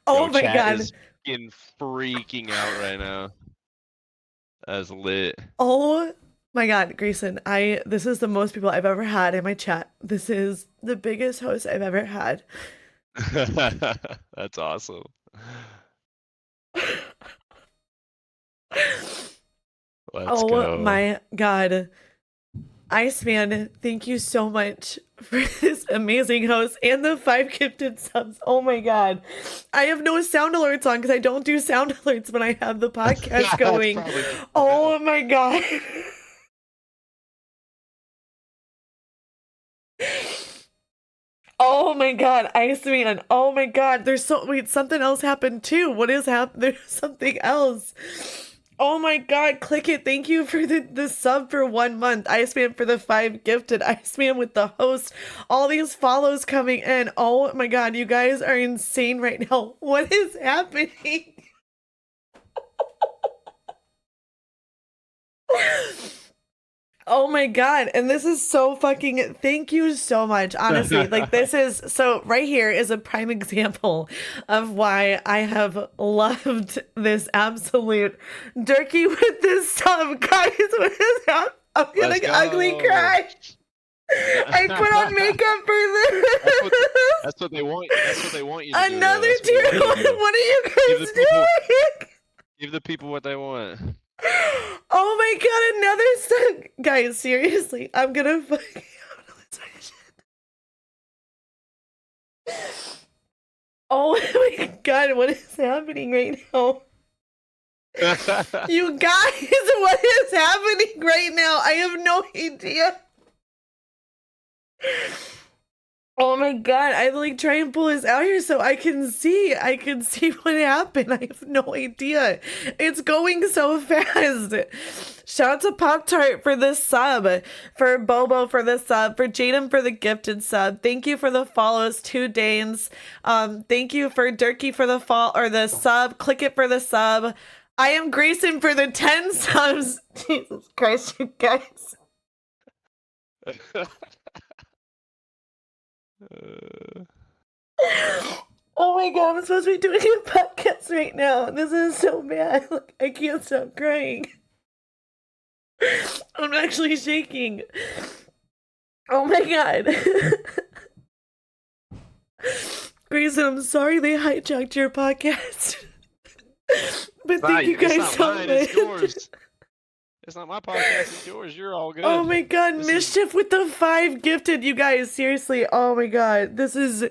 Speaker 1: Oh
Speaker 3: Yo,
Speaker 1: my
Speaker 3: chat
Speaker 1: god.
Speaker 3: is fucking freaking out right now. That's lit.
Speaker 1: Oh my god, Grayson. This is the most people I've ever had in my chat. This is the biggest host I've ever had.
Speaker 3: That's awesome. Let's
Speaker 1: Oh
Speaker 3: go.
Speaker 1: my god. Iceman, thank you so much for this amazing host and the 5 gifted subs. Oh my god. I have no sound alerts on because I don't do sound alerts when I have the podcast
Speaker 3: That's
Speaker 1: going.
Speaker 3: probably good to know.
Speaker 1: Oh my god. Oh my god, Iceman. Oh my god. Something else happened too. What is happening? There's something else. Oh my god, click it. Thank you for the sub for 1 month. Iceman for the 5 gifted. Iceman with the host. All these follows coming in. Oh my god, you guys are insane right now. What is happening? Oh my god, and this is so fucking thank you so much. Honestly, like this is so right here is a prime example of why I have loved this absolute Durkee with this sub. Guys, what is that? I'm gonna
Speaker 3: Let's
Speaker 1: ugly
Speaker 3: go.
Speaker 1: cry. I put on makeup for this.
Speaker 3: That's what they want. That's what they want you to do. Though.
Speaker 1: Another
Speaker 3: That's what
Speaker 1: tier
Speaker 3: they want
Speaker 1: one.
Speaker 3: you to do.
Speaker 1: What are you
Speaker 3: Give
Speaker 1: guys
Speaker 3: the people,
Speaker 1: doing?
Speaker 3: give the people what they want.
Speaker 1: Oh my god, another sub. Guys, seriously, I'm gonna fucking oh my god, what is happening right now? You guys, what is happening right now? I have no idea. Oh my god, I like try and pull this out here so I can see. I can see what happened. I have no idea. It's going so fast. Shout out to Pop Tart for the sub, for Bobo for the sub, for Jaden for the gifted sub. Thank you for the follows, 2 Danes. Thank you for Durkee for the the sub. Click it for the sub. I am Grayson for the 10 subs. Jesus Christ, you guys. Oh my god, I'm supposed to be doing a podcast right now. This is so bad. Like, I can't stop crying. I'm actually shaking. Oh my god. Grayson, I'm sorry they hijacked your podcast. But thank you guys so much.
Speaker 3: It's yours. It's not my podcast, it's yours. You're all good.
Speaker 1: Oh my god, Mischief with the 5 gifted, you guys. Seriously, oh my god. This is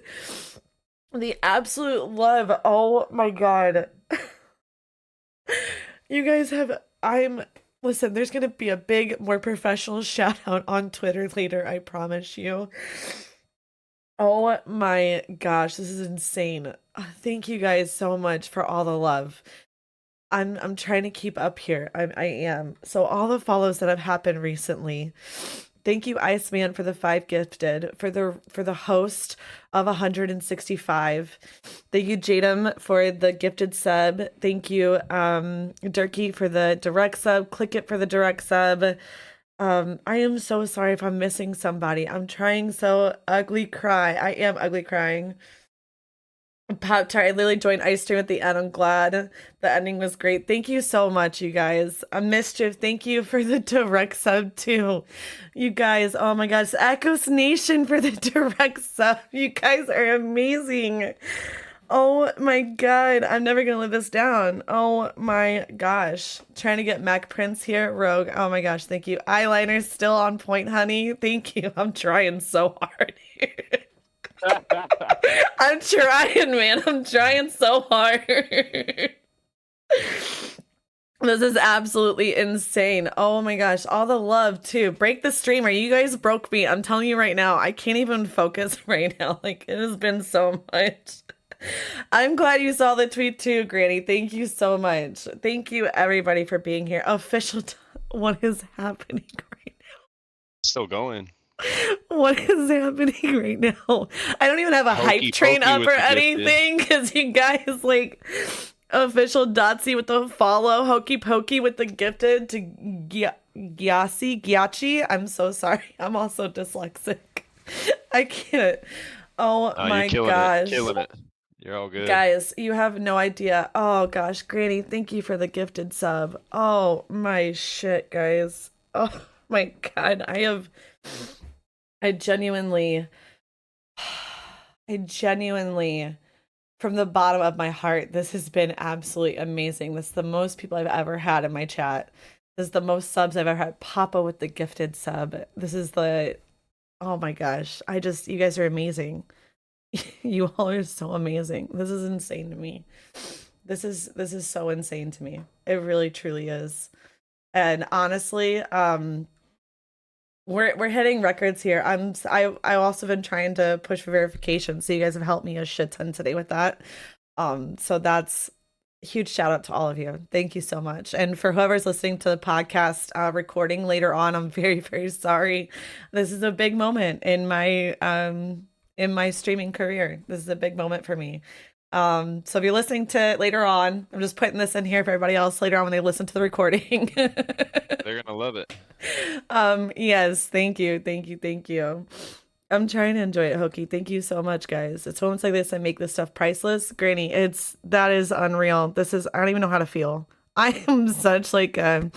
Speaker 1: the absolute love. Oh my god. You guys have, listen, there's gonna be a big, more professional shout out on Twitter later, I promise you. Oh my gosh, this is insane. Thank you guys so much for all the love. I'm trying to keep up here. I am. So all the follows that have happened recently. Thank you, Iceman, for the 5 gifted, for the host of 165. Thank you, Jadam, for the gifted sub. Thank you, Durkee, for the direct sub. Click it for the direct sub. I am so sorry if I'm missing somebody. I'm trying so ugly cry. I am ugly crying. Pop Tart, I literally joined Ice Stream at the end. I'm glad the ending was great. Thank you so much, you guys. Mischief, thank you for the direct sub too. You guys, oh my gosh. Echoes Nation for the direct sub. You guys are amazing. Oh my god. I'm never gonna live this down. Oh my gosh. Trying to get Mac Prince here. Rogue. Oh my gosh, thank you. Eyeliner's still on point, honey. Thank you. I'm trying so hard here. I'm trying, man. I'm trying so hard. This is absolutely insane. Oh my gosh. All the love too. Break the streamer. You guys broke me. I'm telling you right now. I can't even focus right now. Like, it has been so much. I'm glad you saw the tweet too, Granny. Thank you so much. Thank you everybody for being here. Official what is happening right now?
Speaker 3: Still going.
Speaker 1: What is happening right now? I don't even have a hype train up or anything because you guys like official Dotsy with the follow, Hokey Pokey with the gifted to Gyachi. I'm so sorry. I'm also dyslexic. I can't. Oh my gosh.
Speaker 3: Killing it. You're all good.
Speaker 1: Guys, you have no idea. Oh gosh, Granny, thank you for the gifted sub. Oh my shit, guys. Oh my god, I genuinely, from the bottom of my heart, this has been absolutely amazing. This is the most people I've ever had in my chat. This is the most subs I've ever had. Papa with the gifted sub. This is oh my gosh. You guys are amazing. You all are so amazing. This is insane to me. This is so insane to me. It really truly is. And honestly, we're hitting records here. I also been trying to push for verification, so you guys have helped me a shit ton today with that. So that's a huge shout out to all of you. Thank you so much. And for whoever's listening to the podcast recording later on, I'm very, very sorry. This is a big moment in my streaming career. This is a big moment for me. So if you're listening to it later on, I'm just putting this in here for everybody else later on when they listen to the recording.
Speaker 3: They're gonna love it.
Speaker 1: Yes, thank you. I'm trying to enjoy it, Hokey. Thank you so much, guys. It's moments like this that make this stuff priceless. Granny, that is unreal. I don't even know how to feel. I am such like I'm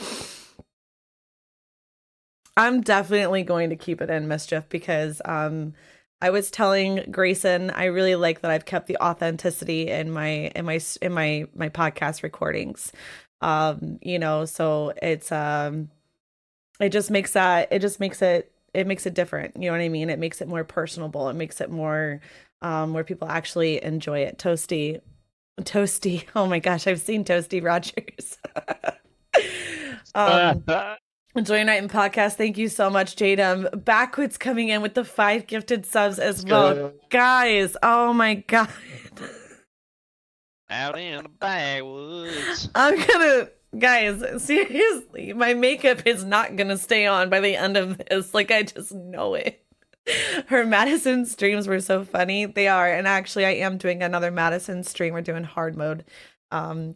Speaker 1: definitely going to keep it in, Mischief, because I was telling Grayson I really like that I've kept the authenticity in my podcast recordings. So it's it just makes it different. You know what I mean? It makes it more personable. It makes it more where people actually enjoy it. Toasty. Oh my gosh, I've seen Toasty Rogers. Enjoy your night and podcast. Thank you so much, Jadam. Backwards coming in with the 5 gifted subs as well. Guys, oh my god.
Speaker 3: Out in the backwoods.
Speaker 1: Guys, seriously, my makeup is not gonna stay on by the end of this. Like, I just know it. Her Madison streams were so funny. They are. And actually, I am doing another Madison stream. We're doing hard mode.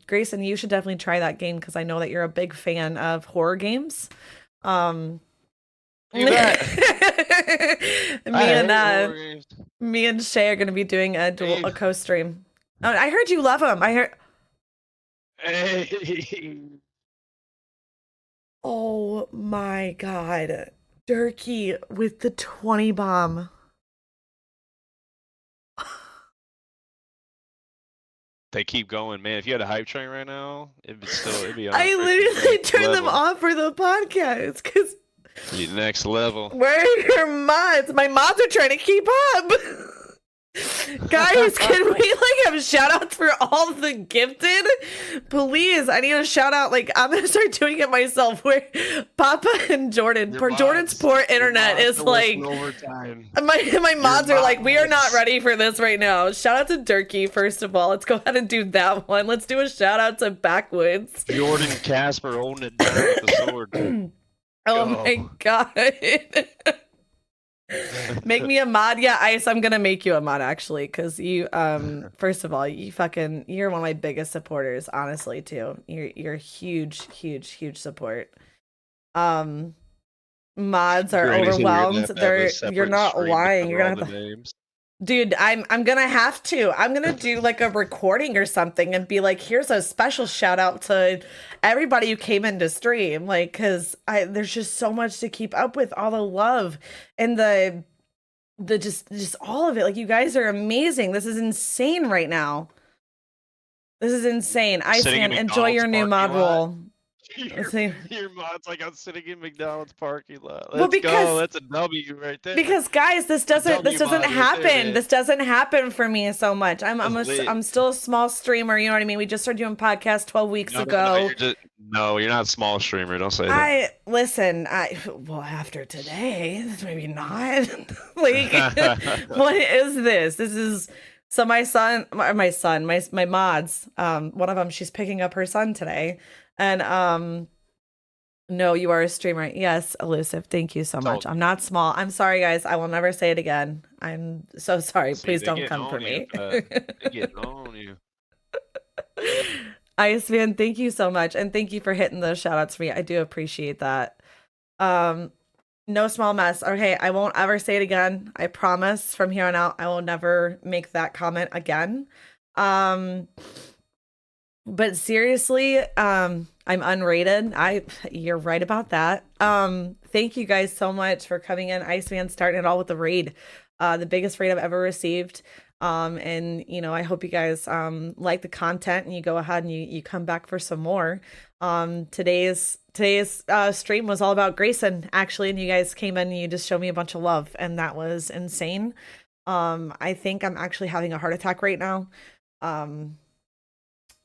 Speaker 1: Grayson, you should definitely try that game because I know that you're a big fan of horror games. Me and Me and Shay are gonna be doing a
Speaker 3: Dave.
Speaker 1: co-stream. Oh, I heard you love him. I heard.
Speaker 3: Hey.
Speaker 1: Oh my god, Durkee with the 20 bomb.
Speaker 3: They keep going, man. If you had a hype train right now, it'd be on.
Speaker 1: I literally turned them off for the podcast because
Speaker 3: Next level.
Speaker 1: where are your mods? My mods are trying to keep up. Guys, can we have shout outs for all the gifted? Please, I need a shout out. I'm gonna start doing it myself. Where Papa and Jordan, Jordan's poor internet is
Speaker 3: overtime.
Speaker 1: my mods are we are not ready for this right now. Shout out to Durkee, first of all. Let's go ahead and do that one. Let's do a shout out to Backwoods.
Speaker 3: Jordan Casper holding it down with the sword.
Speaker 1: Oh my god. Make me a mod. Yeah, Ice, I'm gonna make you a mod actually, because you first of all, you're one of my biggest supporters, honestly, too. You're huge support. Mods are overwhelmed. You're not lying. You're gonna have to
Speaker 3: names.
Speaker 1: Dude, I'm gonna have to. I'm gonna do a recording or something and be here's a special shout out to everybody who came into stream, because there's just so much to keep up with, all the love and the just all of it. You guys are amazing. This is insane right now. This is insane. Iceman, enjoy your new mod role.
Speaker 3: Your mod's I'm sitting in McDonald's parking lot.
Speaker 1: Well,
Speaker 3: go. That's a W right there.
Speaker 1: Because guys, this doesn't happen. Right, this doesn't happen for me so much. I'm still a small streamer. You know what I mean? We just started doing podcasts 12 weeks ago.
Speaker 3: You're not a small streamer. Don't say that.
Speaker 1: Listen. Well, after today, maybe not. What is this? This is. So my mods. One of them, she's picking up her son today. And no, you are a streamer. Yes, Elusive. Thank you so much. I'm not small. I'm sorry, guys. I will never say it again. I'm so sorry. Please don't come for me.
Speaker 3: They getting on you.
Speaker 1: Iceman, thank you so much, and thank you for hitting those shout outs for me. I do appreciate that. No small mess. Okay, I won't ever say it again. I promise. From here on out, I will never make that comment again. But seriously, I'm unrated. You're right about that. Thank you guys so much for coming in. Iceman starting it all with the raid. The biggest raid I've ever received. And I hope you guys like the content and you go ahead and you come back for some more. Today's stream was all about Grayson, actually, and you guys came in and you just showed me a bunch of love, and that was insane. I think I'm actually having a heart attack right now.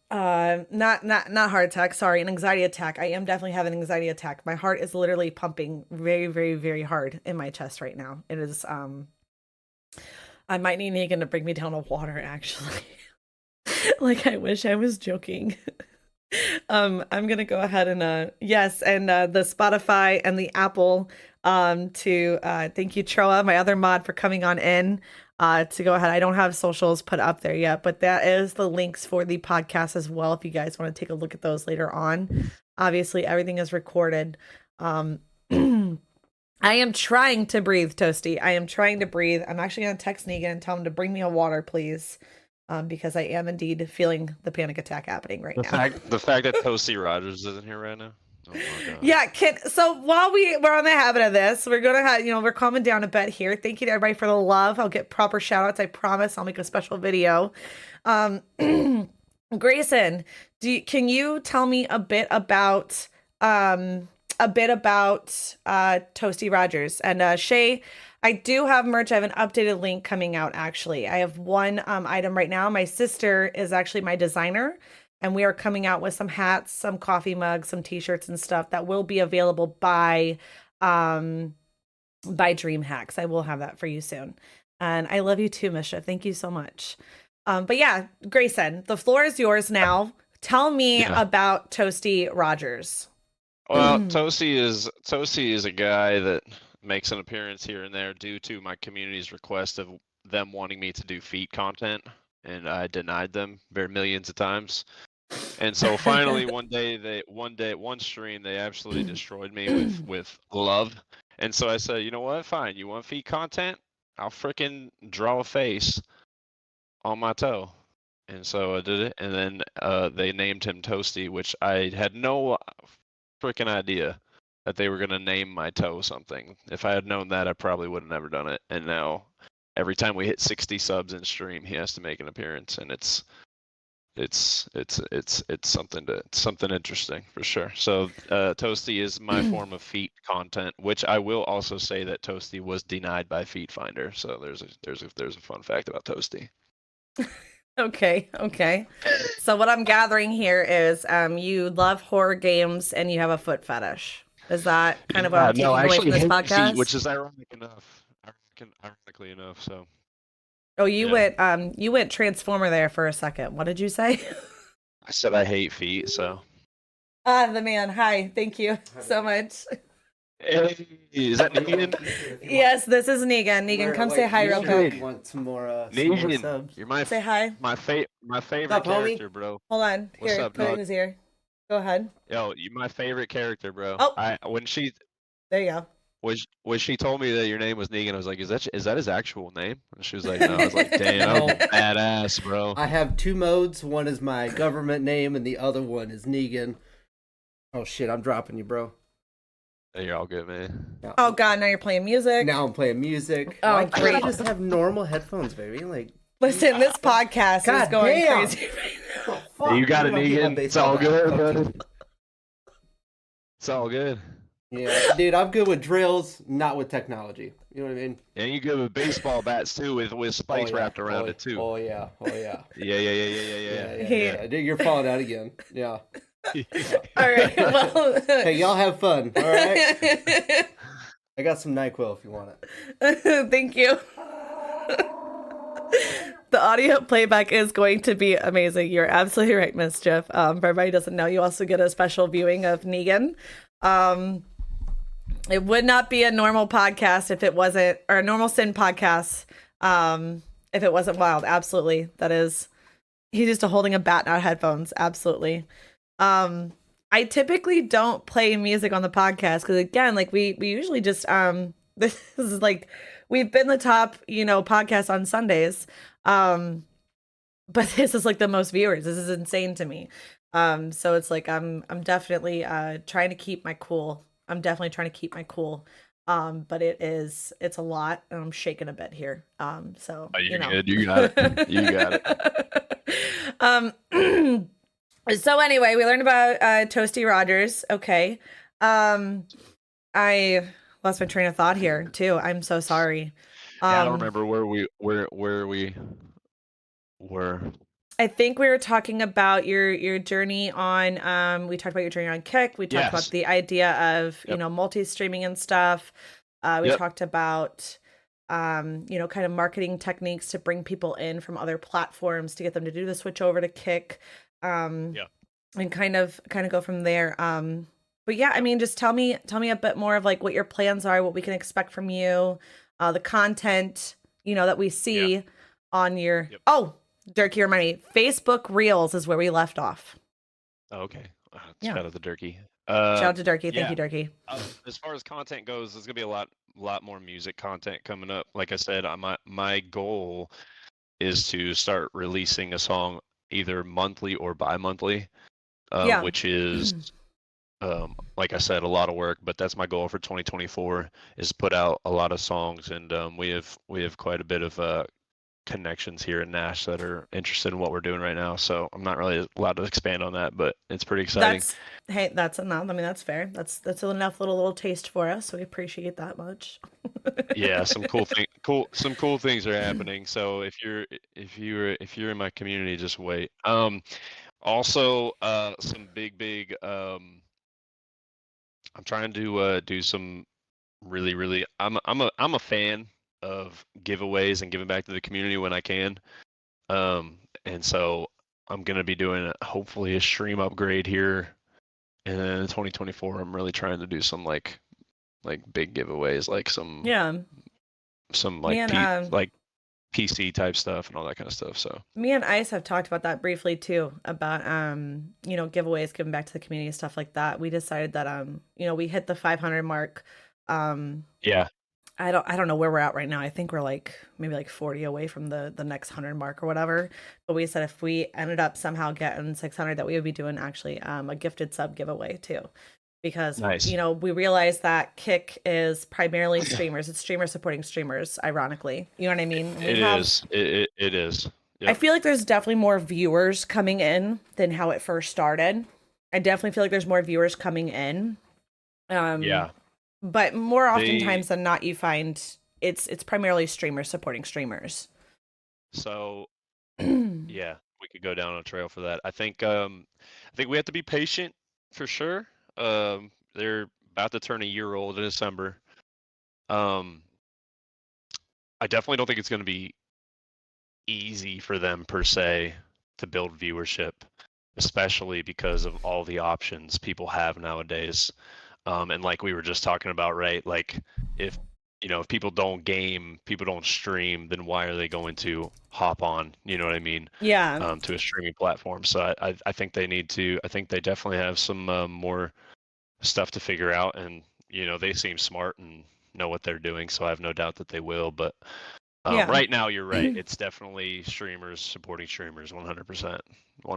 Speaker 1: Not heart attack, sorry, an anxiety attack. I am definitely having an anxiety attack. My heart is literally pumping very, very, very hard in my chest right now. It is I might need Negan to bring me down to water, actually. I wish I was joking. I'm gonna go ahead and yes, and the Spotify and the Apple to thank you, Troa, my other mod, for coming on in. To go ahead. I don't have socials put up there yet, but that is the links for the podcast as well, if you guys want to take a look at those later on. Obviously, everything is recorded. I am trying to breathe, Toasty. I am trying to breathe. I'm actually going to text Negan and tell him to bring me a water, please, because I am indeed feeling the panic attack happening right now.
Speaker 3: The fact that Toasty Rogers isn't here right now. Oh my God.
Speaker 1: Yeah, so while we're on the habit of this, we're gonna have, we're calming down a bit here. Thank you to everybody for the love. I'll get proper shout outs. I promise I'll make a special video. Grayson, can you tell me a bit about Toasty Rogers? And Shay, I do have merch. I have an updated link coming out, actually. I have one item right now. My sister is actually my designer, and we are coming out with some hats, some coffee mugs, some t-shirts and stuff that will be available by Dream Hacks. I will have that for you soon. And I love you too, Misha. Thank you so much. But yeah, Grayson, the floor is yours now. Tell me about Toasty Rogers.
Speaker 3: Well, Toasty is a guy that makes an appearance here and there due to my community's request of them wanting me to do feet content, and I denied them millions of times. And so finally one stream they absolutely destroyed me with love. And so I said, you know what? Fine. You want feet content? I'll freaking draw a face on my toe. And so I did it, and then they named him Toasty, which I had no freaking idea that they were gonna name my toe something. If I had known that, I probably would have never done it. And now, every time we hit 60 subs in stream, he has to make an appearance, and it's something interesting for sure. So Toasty is my form of feet content, which I will also say that Toasty was denied by Feet Finder. So there's a fun fact about Toasty.
Speaker 1: Okay. So what I'm gathering here is you love horror games and you have a foot fetish. Is that kind of what I'm taking away from this podcast?
Speaker 3: Feet, which is ironic enough. Ironically enough, so.
Speaker 1: Oh, you went Transformer there for a second. What did you say?
Speaker 3: I said I hate feet, so.
Speaker 1: The man. Hi. Thank you so much.
Speaker 3: Hey, is that Negan?
Speaker 1: Yes, this is Negan. Negan, come say hi real quick.
Speaker 4: Want some more
Speaker 3: Negan,
Speaker 4: subs?
Speaker 3: you're my
Speaker 1: Say hi.
Speaker 3: my favorite
Speaker 4: up, homie?
Speaker 3: character, bro.
Speaker 1: Hold on.
Speaker 3: What's
Speaker 1: Here,
Speaker 3: up,
Speaker 1: put
Speaker 3: dog?
Speaker 1: his ear. Go ahead.
Speaker 3: Yo, you my favorite character, bro.
Speaker 1: Oh. There you go.
Speaker 3: When she told me that your name was Negan, I was like, is that his actual name? And she was like, no. I was like, damn, that was badass, bro.
Speaker 4: I have two modes. One is my government name, and the other one is Negan. Oh shit, I'm dropping you, bro.
Speaker 3: You're all good, man.
Speaker 1: Oh god, now you're playing music.
Speaker 4: Now I'm playing music.
Speaker 1: Oh,
Speaker 4: Why can't
Speaker 1: great.
Speaker 4: I just have normal headphones, baby? Like,
Speaker 1: Listen, this podcast is
Speaker 4: God
Speaker 1: going
Speaker 4: damn.
Speaker 1: crazy right now.
Speaker 4: oh, fuck,
Speaker 3: You got it,
Speaker 4: I'm gonna get my
Speaker 3: Negan. It's
Speaker 4: baseball
Speaker 3: all
Speaker 4: bat.
Speaker 3: good,
Speaker 4: Fuck
Speaker 3: brother.
Speaker 4: you.
Speaker 3: It's all good.
Speaker 4: Yeah, dude, I'm good with drills, not with technology. You know what I mean?
Speaker 3: And you good with baseball bats too, with spikes
Speaker 4: Oh, yeah.
Speaker 3: wrapped around it too.
Speaker 4: Oh yeah.
Speaker 3: Yeah.
Speaker 4: Dude, you're falling out again. Yeah.
Speaker 1: All right. Well,
Speaker 4: Hey, y'all have fun. All right. I got some NyQuil if you want it.
Speaker 1: thank you. The audio playback is going to be amazing. You're absolutely right, Mischief. For everybody who doesn't know, you also get a special viewing of Negan. It would not be a normal podcast if it wasn't, or a normal sin podcast, if it wasn't wild. Absolutely. That is, he's just holding a bat, not headphones. Absolutely. I typically don't play music on the podcast because, again, like we usually just this is like we've been the top podcast on Sundays, but this is like the most viewers. This is insane to me. So it's like I'm definitely trying to keep my cool. I'm definitely trying to keep my cool. But it's a lot, and I'm shaking a bit here. So
Speaker 3: You're good. You got it. You got
Speaker 1: it. So anyway, we learned about Toasty Rogers. Okay. I lost my train of thought here too. I'm so sorry.
Speaker 3: I don't remember where we were.
Speaker 1: I think we were talking about your journey on we talked about your journey on Kick. We talked about the idea of, multi-streaming and stuff. We talked about kind of marketing techniques to bring people in from other platforms to get them to do the switch over to Kick. And kind of go from there. But yeah, I mean, just tell me a bit more of like what your plans are, what we can expect from you, the content, that we see on your Durkee, remind me, Facebook Reels is where we left off.
Speaker 3: Oh, okay. Shout out to Durkee.
Speaker 1: Shout out to Durkee. Thank you, Durkee.
Speaker 3: As far as content goes, there's gonna be a lot more music content coming up. Like I said, my goal is to start releasing a song either monthly or bi-monthly, which is like I said, a lot of work, but that's my goal for 2024 is put out a lot of songs, and we have quite a bit of connections here in Nash that are interested in what we're doing right now. So I'm not really allowed to expand on that, but it's pretty exciting.
Speaker 1: That's enough. I mean, that's fair. That's enough little taste for us. So we appreciate that much.
Speaker 3: Yeah, some cool things are happening. So if you're in my community, just wait. Also, some big. I'm trying to do some really. I'm a fan of giveaways and giving back to the community when I can. And so I'm gonna be doing hopefully a stream upgrade here, and then in 2024 I'm really trying to do some like big giveaways, like some like PC type stuff and all that kind of stuff. So
Speaker 1: me and Ice have talked about that briefly too, about giveaways, giving back to the community, stuff like that. We decided that we hit the 500 mark I don't know where we're at right now. I think we're like maybe like 40 away from the next 100 mark or whatever. But we said if we ended up somehow getting 600, that we would be doing actually a gifted sub giveaway too. Because
Speaker 3: Nice.
Speaker 1: we realize that Kick is primarily streamers. It's streamers supporting streamers, ironically. You know what I mean?
Speaker 3: It is. It is.
Speaker 1: I
Speaker 3: Yep.
Speaker 1: feel like there's definitely more viewers coming in than how it first started. I definitely feel like there's more viewers coming in.
Speaker 3: Yeah.
Speaker 1: But more
Speaker 3: They
Speaker 1: oftentimes than not, you find it's primarily streamers supporting streamers.
Speaker 3: so yeah, we could go down a trail for that. I think we have to be patient for sure. They're about to turn a year old in December. Um, I definitely don't think it's going to be easy for them per se to build viewership, especially because of all the options people have nowadays. And like we were just talking about, right? Like if if people don't game, people don't stream, then why are they going to hop on? You know what I mean?
Speaker 1: Yeah.
Speaker 3: To a streaming platform. So I think they need to. I think they definitely have some more stuff to figure out, and they seem smart and know what they're doing. So I have no doubt that they will. But
Speaker 1: Yeah.
Speaker 3: right now, you're right. It's definitely streamers supporting streamers, 100%,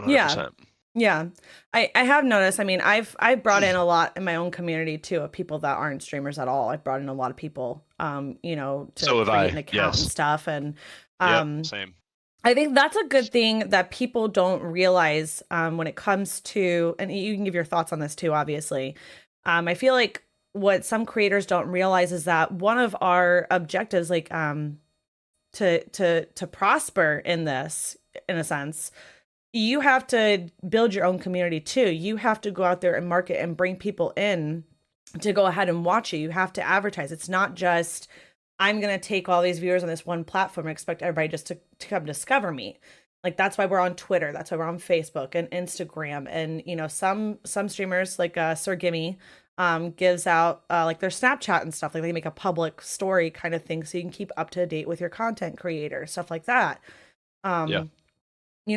Speaker 1: Yeah.
Speaker 3: 100%.
Speaker 1: Yeah. I have noticed, I mean, I've brought in a lot in my own community too of people that aren't streamers at all. I've brought in a lot of people to
Speaker 3: So have
Speaker 1: create
Speaker 3: I.
Speaker 1: an account and
Speaker 3: Yes.
Speaker 1: stuff. And
Speaker 3: Yep. Same.
Speaker 1: I think that's a good thing that people don't realize when it comes to, and you can give your thoughts on this too, obviously. I feel like what some creators don't realize is that one of our objectives, like to prosper in this, in a sense, you have to build your own community too. You have to go out there and market and bring people in to go ahead and watch you. You have to advertise. It's not just I'm going to take all these viewers on this one platform and expect everybody just to come discover me. Like that's why we're on Twitter. That's why we're on Facebook and Instagram. And some streamers like Sir Gimme gives out like their Snapchat and stuff. Like they make a public story kind of thing so you can keep up to date with your content creator, stuff like that.
Speaker 3: Yeah.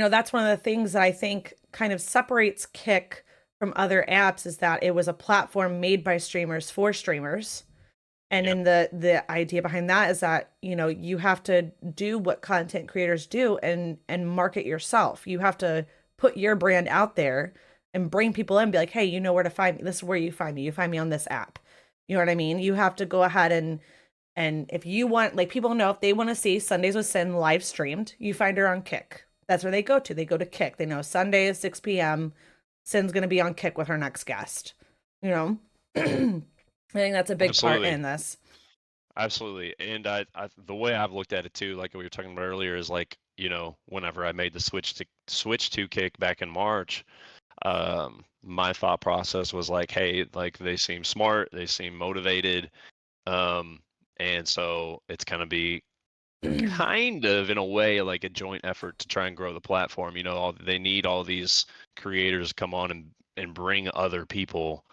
Speaker 1: That's one of the things that I think kind of separates Kick from other apps is that it was a platform made by streamers for streamers. And
Speaker 3: Yep.
Speaker 1: then the idea behind that is that, you have to do what content creators do and market yourself. You have to put your brand out there and bring people in and be like, hey, you know where to find me. This is where you find me. You find me on this app. You know what I mean? You have to go ahead and if you want, like people know if they want to see Sundays with Sin live streamed, you find her on Kick. That's where they go to. They go to Kick. They know Sunday is 6 p.m. Sin's going to be on Kick with her next guest. I think that's a big
Speaker 3: Absolutely.
Speaker 1: part in this.
Speaker 3: Absolutely. And I the way I've looked at it too, like we were talking about earlier, is like, whenever I made the switch to Kick back in March, my thought process was like, hey, like they seem smart, they seem motivated. And so it's gonna be kind of in a way like a joint effort to try and grow the platform. They need all these creators to come on and bring other people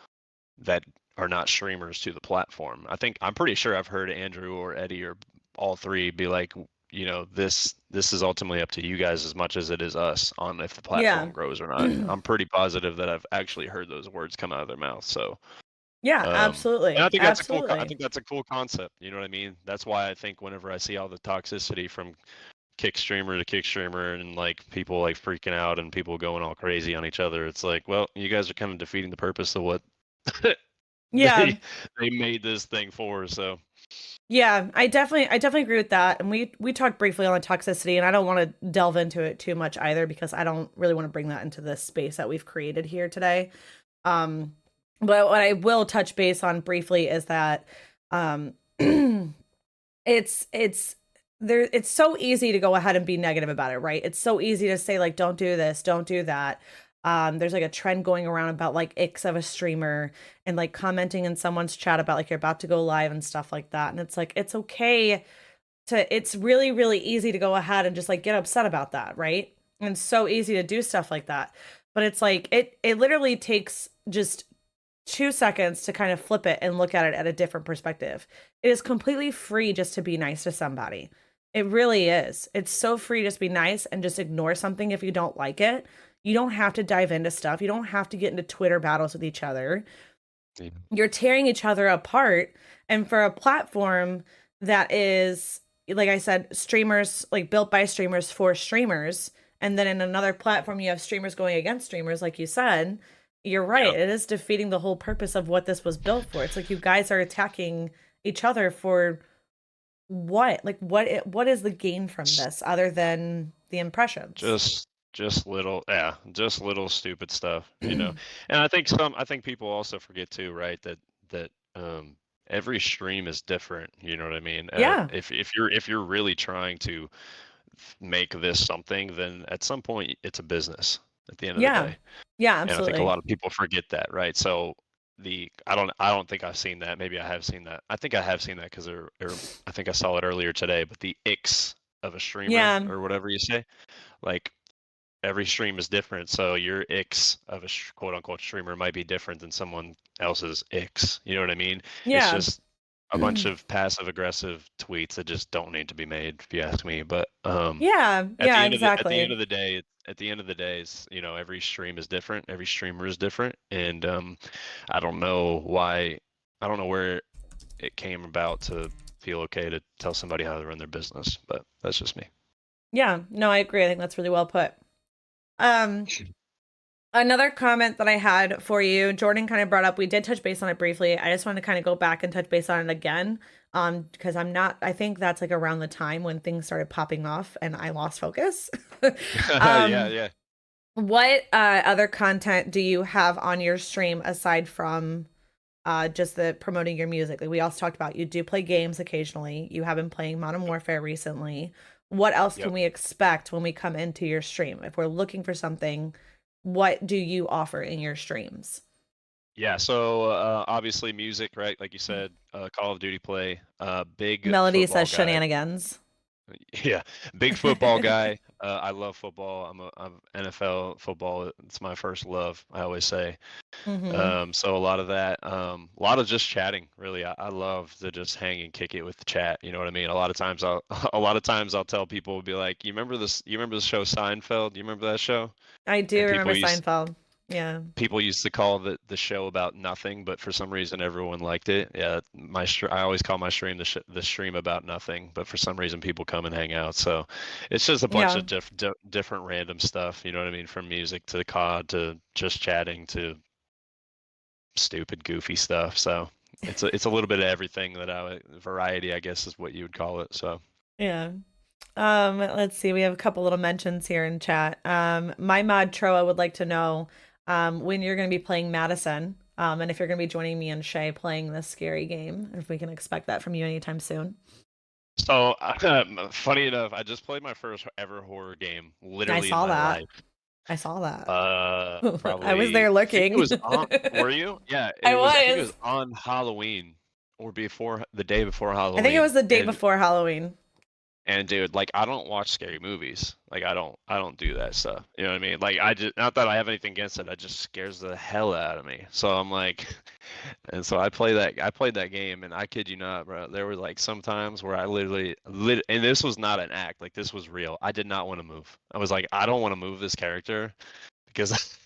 Speaker 3: that are not streamers to the platform. I'm pretty sure I've heard Andrew or Eddie or all three be like, this is ultimately up to you guys as much as it is us on if the platform grows or not. I'm pretty positive that I've actually heard those words come out of their mouth. So
Speaker 1: yeah, absolutely.
Speaker 3: and I think that's
Speaker 1: absolutely.
Speaker 3: I think that's a cool concept. You know what I mean? That's why I think whenever I see all the toxicity from Kick streamer to Kick streamer and like people like freaking out and people going all crazy on each other, it's like, well, you guys are kind of defeating the purpose of what
Speaker 1: Yeah.
Speaker 3: they made this thing for. So
Speaker 1: Yeah, I definitely agree with that. And we talked briefly on the toxicity, and I don't want to delve into it too much either because I don't really want to bring that into this space that we've created here today. But what I will touch base on briefly is that it's so easy to go ahead and be negative about it, right? It's so easy to say like don't do this, don't do that. There's like a trend going around about like icks of a streamer and like commenting in someone's chat about like you're about to go live and stuff like that. And it's like it's okay it's really, really easy to go ahead and just like get upset about that, right? And it's so easy to do stuff like that. But it's like it literally takes just 2 seconds to kind of flip it and look at it at a different perspective. It is completely free just to be nice to somebody. It really is. It's so free to just be nice and just ignore something if you don't like it. You don't have to dive into stuff. You don't have to get into Twitter battles with each other.
Speaker 3: yeah.
Speaker 1: You're tearing each other apart. And for a platform that is, like I said, streamers, like built by streamers for streamers. And then in another platform, you have streamers going against streamers, like you said. You're right.
Speaker 3: Yep.
Speaker 1: It is defeating the whole purpose of what this was built for. It's like you guys are attacking each other for what? Like what is the gain from this other than the impressions?
Speaker 3: Just little, yeah, just little stupid stuff, you know. And I think people also forget too, right? That every stream is different. You know what I mean?
Speaker 1: Yeah.
Speaker 3: If you're really trying to make this something, then at some point it's a business at the end of the
Speaker 1: Yeah.
Speaker 3: day.
Speaker 1: Yeah,
Speaker 3: And I think a
Speaker 1: absolutely.
Speaker 3: lot of people forget that, right? So I don't think I've seen that. Maybe I have seen that. I think I have seen that because I think I saw it earlier today. But the icks of a streamer
Speaker 1: Yeah.
Speaker 3: or whatever you say, like every stream is different. So your icks of a quote unquote streamer might be different than someone else's icks. You know what I mean? It's
Speaker 1: Yeah.
Speaker 3: just a bunch of passive aggressive tweets that just don't need to be made, if you ask me. But
Speaker 1: Yeah, yeah, exactly.
Speaker 3: at the end of the day, it's, you know, every stream is different, every streamer is different, and I don't know why, I don't know where it came about to feel okay to tell somebody how to run their business, but that's just me.
Speaker 1: Yeah, no, I agree. I think that's really well put. Another comment that I had for you, Jordan kind of brought up, we did touch base on it briefly. I just want to kind of go back and touch base on it again. Because I think that's like around the time when things started popping off and I lost focus.
Speaker 3: Yeah.
Speaker 1: What other content do you have on your stream aside from just the promoting your music? Like we also talked about, you do play games occasionally. You have been playing Modern Warfare recently. What else
Speaker 3: Yep.
Speaker 1: can we expect when we come into your stream? If we're looking for something, what do you offer in your streams?
Speaker 3: Yeah, so obviously music, right? Like you said, Call of Duty play, big
Speaker 1: Melody
Speaker 3: football
Speaker 1: says
Speaker 3: guy.
Speaker 1: shenanigans.
Speaker 3: Yeah, big football guy. I love football. I'm NFL football. It's my first love, I always say. So a lot of that, a lot of just chatting. Really, I love to just hang and kick it with the chat. You know what I mean? A lot of times I'll tell people, be like, you remember this? You remember the show Seinfeld? You remember that show?
Speaker 1: I do
Speaker 3: And
Speaker 1: remember Seinfeld. Yeah.
Speaker 3: people used to call the show about nothing, but for some reason everyone liked it. Yeah, I always call my stream the stream about nothing, but for some reason people come and hang out. So it's just a bunch of different random stuff. You know what I mean? From music to COD to just chatting to stupid goofy stuff. So it's a little bit of everything variety, I guess, is what you would call it. So
Speaker 1: Yeah. Let's see. We have a couple little mentions here in chat. My mod Troa would like to know when you're going to be playing Madison, and if you're going to be joining me and Shay playing this scary game, if we can expect that from you anytime soon.
Speaker 3: So funny enough, I just played my first ever horror game, literally
Speaker 1: I saw
Speaker 3: in my
Speaker 1: that.
Speaker 3: life.
Speaker 1: I saw that.
Speaker 3: Probably.
Speaker 1: I was there looking.
Speaker 3: It was on. Were you? Yeah.
Speaker 1: I
Speaker 3: I think it
Speaker 1: was.
Speaker 3: was on Halloween or the day before Halloween.
Speaker 1: I think it was the day before Halloween.
Speaker 3: And dude, like I don't watch scary movies. Like I don't do that stuff. You know what I mean? Like I just, not that I have anything against it, it just scares the hell out of me. So I'm like, and so I played that game, and I kid you not, bro. There were like some times where I literally, and this was not an act. Like this was real. I did not want to move. I was like, I don't want to move this character because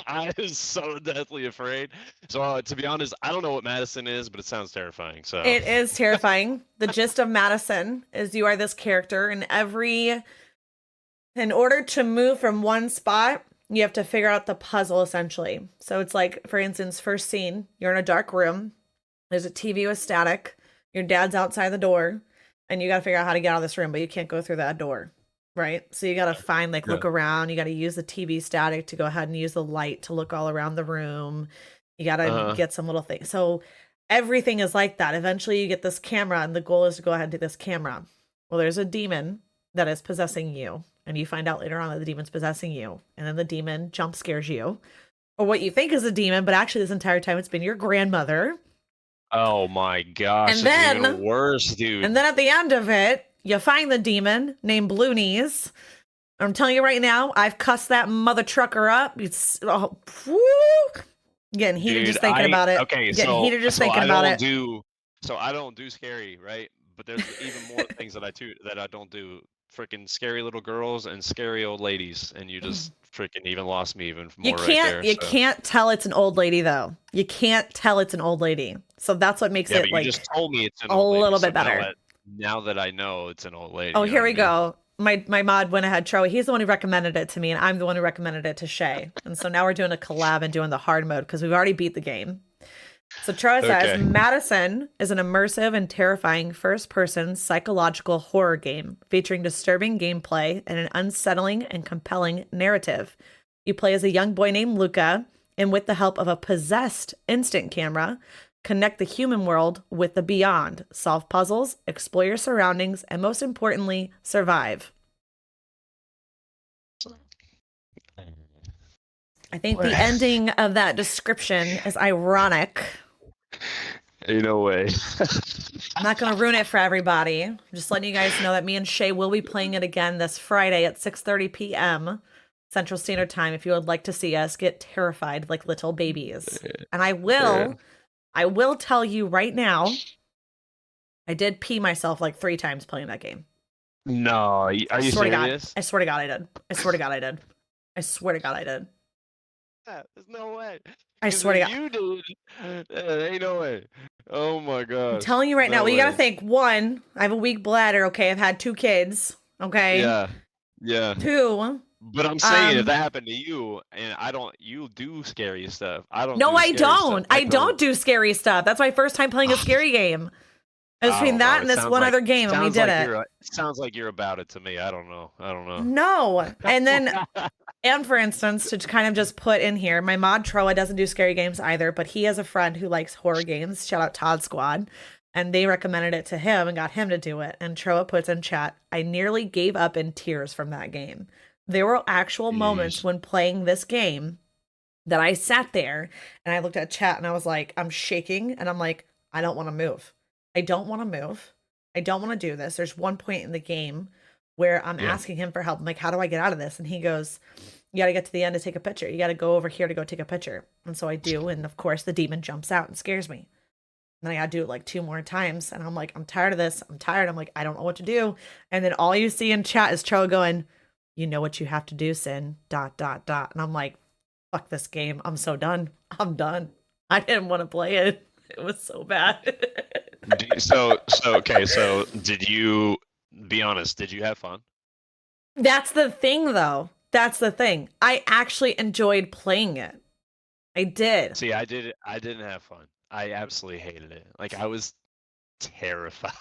Speaker 3: I was so deathly afraid. So to be honest, I don't know what Madison is, but it sounds terrifying. So
Speaker 1: it is terrifying. The gist of Madison is you are this character, and in order to move from one spot, you have to figure out the puzzle essentially. So it's like, for instance, first scene, you're in a dark room. There's a TV with static. Your dad's outside the door, and you got to figure out how to get out of this room, but you can't go through that door. Right. So you got to find, look around. You got to use the TV static to go ahead and use the light to look all around the room. You got to get some little things. So everything is like that. Eventually you get this camera, and the goal is to go ahead and do this camera. Well, there's a demon that is possessing you, and you find out later on that the demon's possessing you. And then the demon jump scares you, or what you think is a demon, but actually this entire time it's been your grandmother.
Speaker 3: Oh my gosh.
Speaker 1: And then,
Speaker 3: it's even worse, dude.
Speaker 1: And then at the end of it, you find the demon named Blue Knees. I'm telling you right now, I've cussed that mother trucker up. It's getting heated just thinking about it.
Speaker 3: Okay,
Speaker 1: getting heated just thinking about it.
Speaker 3: So I don't do scary, right? But there's even more things that I don't do freaking scary little girls and scary old ladies, and you just freaking even lost me even
Speaker 1: You
Speaker 3: more right there.
Speaker 1: you
Speaker 3: So.
Speaker 1: can't tell it's an old lady though. You can't tell it's an old lady. So that's what makes
Speaker 3: Yeah,
Speaker 1: it
Speaker 3: but you
Speaker 1: like
Speaker 3: just told me it's an
Speaker 1: a
Speaker 3: old lady,
Speaker 1: little
Speaker 3: so
Speaker 1: bit better.
Speaker 3: now that I know it's an old lady,
Speaker 1: Oh,
Speaker 3: you know
Speaker 1: here
Speaker 3: what I
Speaker 1: we
Speaker 3: mean?
Speaker 1: go. My mod went ahead, Troy. He's the one who recommended it to me, and I'm the one who recommended it to Shay. And so now we're doing a collab and doing the hard mode because we've already beat the game. So Troy says
Speaker 3: Okay.
Speaker 1: Madison is an immersive and terrifying first-person psychological horror game featuring disturbing gameplay and an unsettling and compelling narrative. You play as a young boy named Luca, and with the help of a possessed instant camera, connect the human world with the beyond, solve puzzles, explore your surroundings, and most importantly, survive. I think the ending of that description is ironic.
Speaker 3: Ain't no way.
Speaker 1: I'm not going to ruin it for everybody. I'm just letting you guys know that me and Shay will be playing it again this Friday at 6:30 p.m. Central Standard Time if you would like to see us get terrified like little babies. And I will tell you right now, I did pee myself like 3 times playing that game.
Speaker 3: No, are you
Speaker 1: Swear to God.
Speaker 3: serious?
Speaker 1: I swear to God I did. I swear to God I did. I swear to God I did.
Speaker 3: There's no way.
Speaker 1: I swear to God.
Speaker 3: You did. Ain't no way. Oh my god.
Speaker 1: I'm telling you right now, well, you got to think, 1, I have a weak bladder, okay? I've had 2 kids, okay?
Speaker 3: Yeah. Yeah.
Speaker 1: 2,
Speaker 3: But I'm saying if that happened to you, and you do scary stuff. I don't.
Speaker 1: No,
Speaker 3: do
Speaker 1: I
Speaker 3: scary
Speaker 1: don't.
Speaker 3: Stuff.
Speaker 1: I don't do scary stuff. That's my first time playing a scary game. It was
Speaker 3: I
Speaker 1: between
Speaker 3: don't
Speaker 1: that
Speaker 3: know.
Speaker 1: and
Speaker 3: It
Speaker 1: this
Speaker 3: sounds
Speaker 1: one
Speaker 3: like-
Speaker 1: other game, and we
Speaker 3: sounds
Speaker 1: did
Speaker 3: like
Speaker 1: it.
Speaker 3: Sounds like you're about it to me. I don't know.
Speaker 1: No. And then, and for instance, to kind of just put in here, my mod Troa doesn't do scary games either, but he has a friend who likes horror games. Shout out Todd Squad. And they recommended it to him and got him to do it. And Troa puts in chat, I nearly gave up in tears from that game. There were actual moments when playing this game that I sat there and I looked at chat and I was like, I'm shaking and I'm like, I don't want to move. I don't want to move. I don't want to do this. There's one point in the game where I'm asking him for help. I'm like, how do I get out of this? And he goes, you got to get to the end to take a picture. You got to go over here to go take a picture. And so I do. And of course, the demon jumps out and scares me. And then I got to do it like 2 more times. And I'm like, I'm tired of this. I'm tired. I'm like, I don't know what to do. And then all you see in chat is Cho going, you know what you have to do, Sin, ... And I'm like, fuck this game. I'm so done. I'm done. I didn't want to play it. It was so bad.
Speaker 3: Okay. So did you be honest? Did you have fun?
Speaker 1: That's the thing, though. That's the thing. I actually enjoyed playing it. I did.
Speaker 3: See, I didn't have fun. I absolutely hated it. Like I was terrified.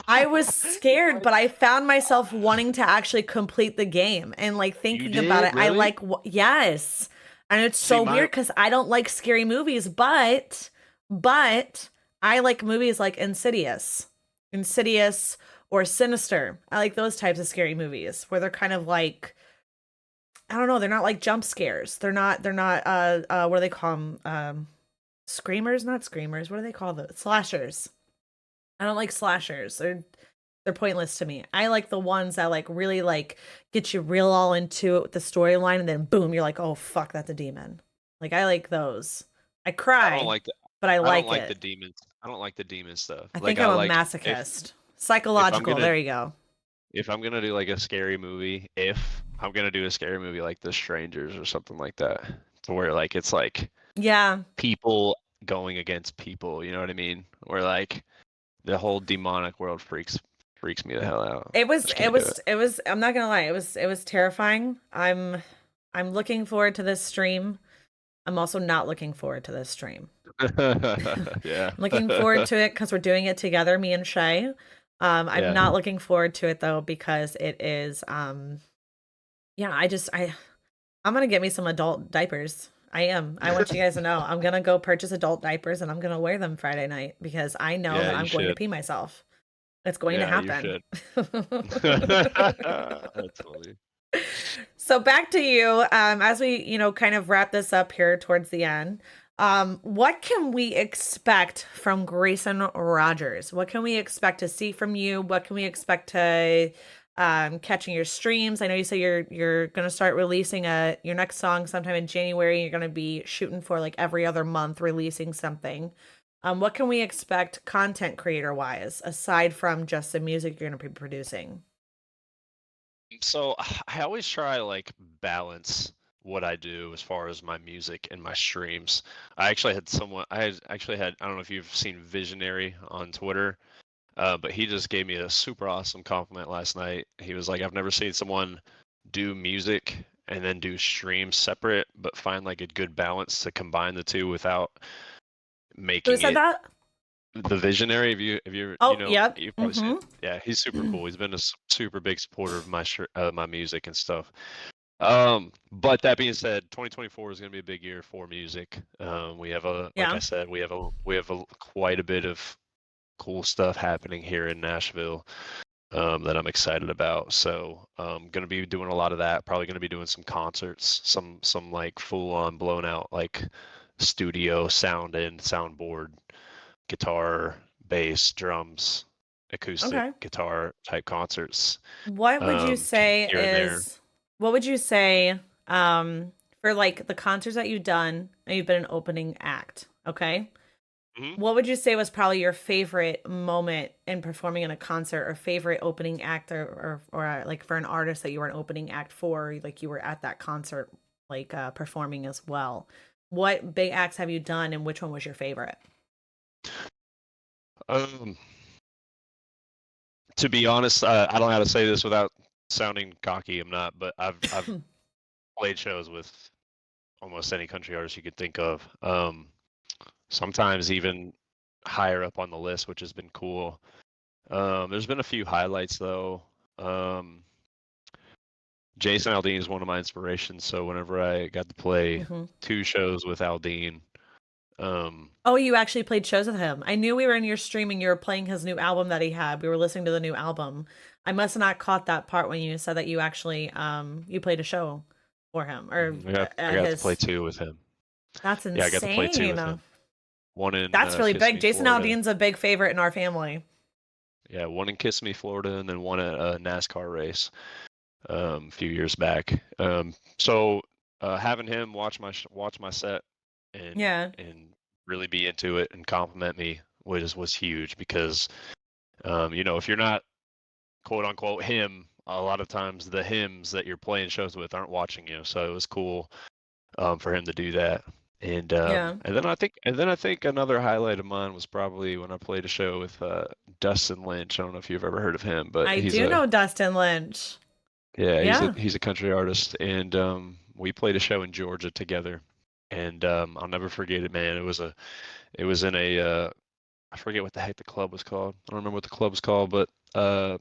Speaker 1: I was scared, but I found myself wanting to actually complete the game and like thinking about it.
Speaker 3: Really?
Speaker 1: I like, yes. And it's so weird because I don't like scary movies, but I like movies like Insidious or Sinister. I like those types of scary movies where they're kind of like, I don't know, they're not like jump scares. They're not what do they call them? Screamers, not screamers. What do they call those? Slashers. I don't like slashers. They're pointless to me. I like the ones that like really like get you real all into it with the storyline, and then boom, you're like, oh fuck, that's a demon. Like I like those. I cry.
Speaker 3: I don't like
Speaker 1: but I like
Speaker 3: don't like
Speaker 1: it.
Speaker 3: the demons. I don't like the demon stuff.
Speaker 1: I
Speaker 3: like,
Speaker 1: think I'm a
Speaker 3: like,
Speaker 1: masochist. Psychological. There you go.
Speaker 3: If I'm gonna do like a scary movie, if I'm gonna do a scary movie like The Strangers or something like that, to where like it's like people going against people, you know what I mean? Where like the whole demonic world freaks me the hell out.
Speaker 1: It was I'm not gonna lie, it was terrifying. I'm looking forward to this stream. I'm also not looking forward to this stream.
Speaker 3: Yeah.
Speaker 1: I'm looking forward to it because we're doing it together, me and Shay. I'm not looking forward to it though because it is I'm gonna get me some adult diapers. I am. I want you guys to know. I'm gonna go purchase adult diapers and I'm gonna wear them Friday night because I know that I'm going to pee myself. It's going to happen.
Speaker 3: That's funny.
Speaker 1: So back to you. As we, kind of wrap this up here towards the end. What can we expect from Grayson Rogers? What can we expect to see from you? What can we expect to catching your streams? I know you say you're gonna start releasing your next song sometime in January. You're gonna be shooting for like every other month releasing something. What can we expect content creator wise aside from just the music you're gonna be producing?
Speaker 3: So I always try like balance what I do as far as my music and my streams. I don't know if you've seen Visionary on Twitter, but he just gave me a super awesome compliment last night. He was like, I've never seen someone do music and then do streams separate, but find like a good balance to combine the two without
Speaker 1: Who
Speaker 3: making
Speaker 1: said
Speaker 3: it
Speaker 1: that?
Speaker 3: the Visionary. Have you
Speaker 1: Oh, yep.
Speaker 3: you've probably seen
Speaker 1: Mm-hmm.
Speaker 3: it. Yeah, he's super cool. He's been a super big supporter of my music and stuff. But that being said, 2024 is going to be a big year for music. We have like I
Speaker 1: Yeah.
Speaker 3: said, we have quite a bit of cool stuff happening here in Nashville, that I'm excited about. So, going to be doing a lot of that. Probably going to be doing some concerts, some like full on blown out like studio sound and soundboard, guitar, bass, drums, acoustic
Speaker 1: Okay.
Speaker 3: guitar type concerts,
Speaker 1: What would you say
Speaker 3: here and there.
Speaker 1: what would you say for like the concerts that you've done and you've been an opening act, okay?
Speaker 3: Mhm.
Speaker 1: What would you say was probably your favorite moment in performing in a concert or favorite opening act or like for an artist that you were an opening act for, like you were at that concert like performing as well. What big acts have you done and which one was your favorite?
Speaker 3: Um, to be honest, I don't know how to say this without sounding cocky. I'm not, but I've played shows with almost any country artist you could think of. Sometimes even higher up on the list, which has been cool. There's been a few highlights though. Um, Jason Aldean is one of my inspirations, so whenever I got to play
Speaker 1: Hmm.
Speaker 3: 2 shows with Aldean, um,
Speaker 1: Oh, you actually played shows with him. I knew we were in your streaming. You were playing his new album that he had. We were listening to the new album. I must have not caught that part when you said that you actually you played a show for him or
Speaker 3: I got to play
Speaker 1: his.
Speaker 3: 2 with him.
Speaker 1: That's
Speaker 3: Yeah, I got to play 2 with
Speaker 1: insane.
Speaker 3: him. One in
Speaker 1: That's really big.
Speaker 3: Kissimmee,
Speaker 1: Jason
Speaker 3: Florida.
Speaker 1: Aldean's a big favorite in our family.
Speaker 3: Yeah, one in Kissimmee, Florida, and then one at a NASCAR race, a few years back. So having him watch my set and
Speaker 1: Yeah.
Speaker 3: really be into it and compliment me was huge because if you're not quote unquote him, a lot of times the hymns that you're playing shows with aren't watching you. So it was cool for him to do that.
Speaker 1: Yeah.
Speaker 3: And then I think another highlight of mine was probably when I played a show with Dustin Lynch. I don't know if you've ever heard of him, but
Speaker 1: I do know Dustin Lynch. Yeah.
Speaker 3: he's a country artist, and we played a show in Georgia together, and I'll never forget it, man. It was in a I forget what the heck the club was called. I don't remember what the club was called, but there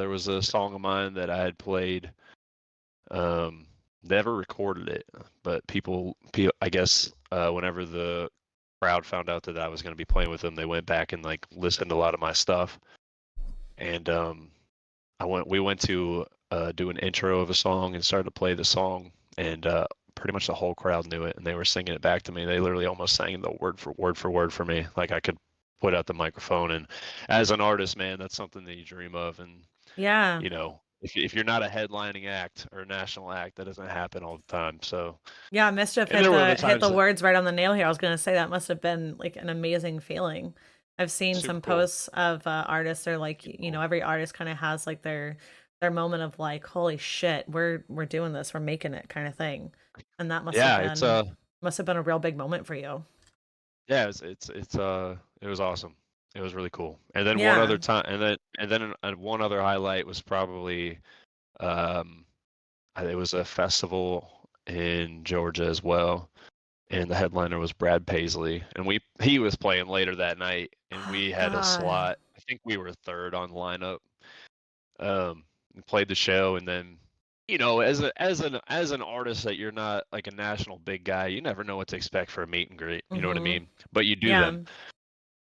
Speaker 3: was a song of mine that I had played. Um, Never recorded it, but I guess whenever the crowd found out that I was going to be playing with them, they went back and like listened to a lot of my stuff, and we went to do an intro of a song and started to play the song, and pretty much the whole crowd knew it, and they were singing it back to me. They literally almost sang the word for word for me, like I could put out the microphone. And as an artist, man, that's something that you dream of. And
Speaker 1: Yeah.
Speaker 3: if you're not a headlining act or a national act, that doesn't happen all the time. So,
Speaker 1: Yeah, Mischief
Speaker 3: and there were other
Speaker 1: hit
Speaker 3: times
Speaker 1: the
Speaker 3: that
Speaker 1: words right on the nail here. I was gonna say that must have been like an amazing feeling. I've seen
Speaker 3: super
Speaker 1: some
Speaker 3: cool,
Speaker 1: posts of artists. They're like,
Speaker 3: super cool.
Speaker 1: every artist kind of has like their moment of like, holy shit, we're doing this, we're making it, kind of thing. And that
Speaker 3: Yeah,
Speaker 1: must have been a real big moment for you.
Speaker 3: yeah, it was awesome. It was really cool. And then one
Speaker 1: Yeah.
Speaker 3: other time, one other highlight was probably um, it was a festival in Georgia as well, and the headliner was Brad Paisley, and he was playing later that night, and
Speaker 1: Oh
Speaker 3: we had a
Speaker 1: God.
Speaker 3: slot. I think we were third on lineup. And played the show, and then as an artist that you're not like a national big guy, you never know what to expect for a meet and greet. You know what I
Speaker 1: Mm-hmm.
Speaker 3: mean? But you do
Speaker 1: Yeah.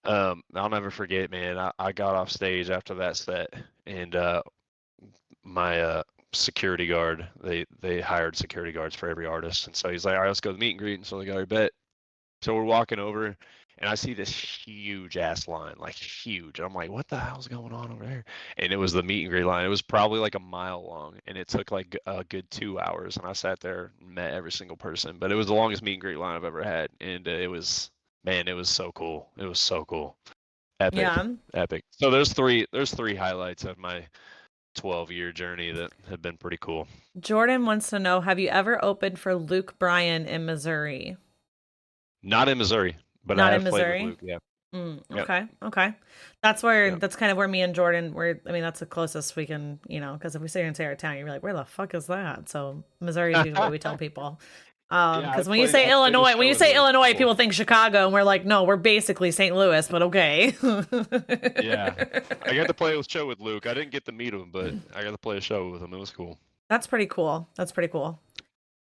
Speaker 3: them. I'll never forget, man. I got off stage after that set, and my security guard, they hired security guards for every artist, and so he's like, all right, let's go to the meet and greet. And so they go, bet. So we're walking over, and I see this huge ass line, like huge. I'm like, what the hell's going on over there? And it was the meet and greet line. It was probably like a mile long, and it took like a good 2 hours. And I sat there and met every single person. But it was the longest meet and greet line I've ever had, and it was so cool. It was so cool, epic,
Speaker 1: Yeah.
Speaker 3: epic. So there's three highlights of my 12-year journey that have been pretty cool.
Speaker 1: Jordan wants to know, have you ever opened for Luke Bryan in Missouri?
Speaker 3: Not in Missouri, but I
Speaker 1: Not in
Speaker 3: have played with
Speaker 1: Missouri?
Speaker 3: Luke. Yeah. Yep.
Speaker 1: Okay. That's kind of where me and Jordan I mean, that's the closest we can, because if we sit here and say our town, you're like, where the fuck is that? So Missouri is usually what we tell people.
Speaker 3: Yeah,
Speaker 1: Because when you say
Speaker 3: I played a
Speaker 1: Illinois,
Speaker 3: show in Luke before.
Speaker 1: people think Chicago, and we're like, no, we're basically St. Louis, but okay.
Speaker 3: Yeah, I got to play a show with Luke. I didn't get to meet him, but I got to play a show with him. It was cool.
Speaker 1: That's pretty cool. Well,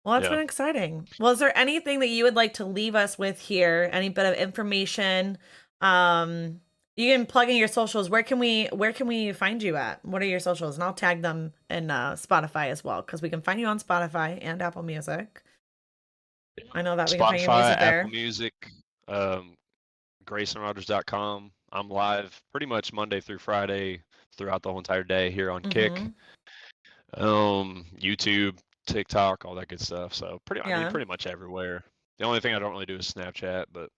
Speaker 1: that's
Speaker 3: Yeah.
Speaker 1: been exciting. Well, is there anything that you would like to leave us with here? Any bit of information? You can plug in your socials. Where can we find you at? What are your socials? And I'll tag them in Spotify as well, because we can find you on Spotify and Apple Music. I know that we can find your
Speaker 3: Spotify,
Speaker 1: music there.
Speaker 3: Apple Music, GraysonRogers.com. I'm live pretty much Monday through Friday throughout the whole entire day here on Kick. YouTube, TikTok, all that good stuff. So I mean, pretty much everywhere. The only thing I don't really do is Snapchat, but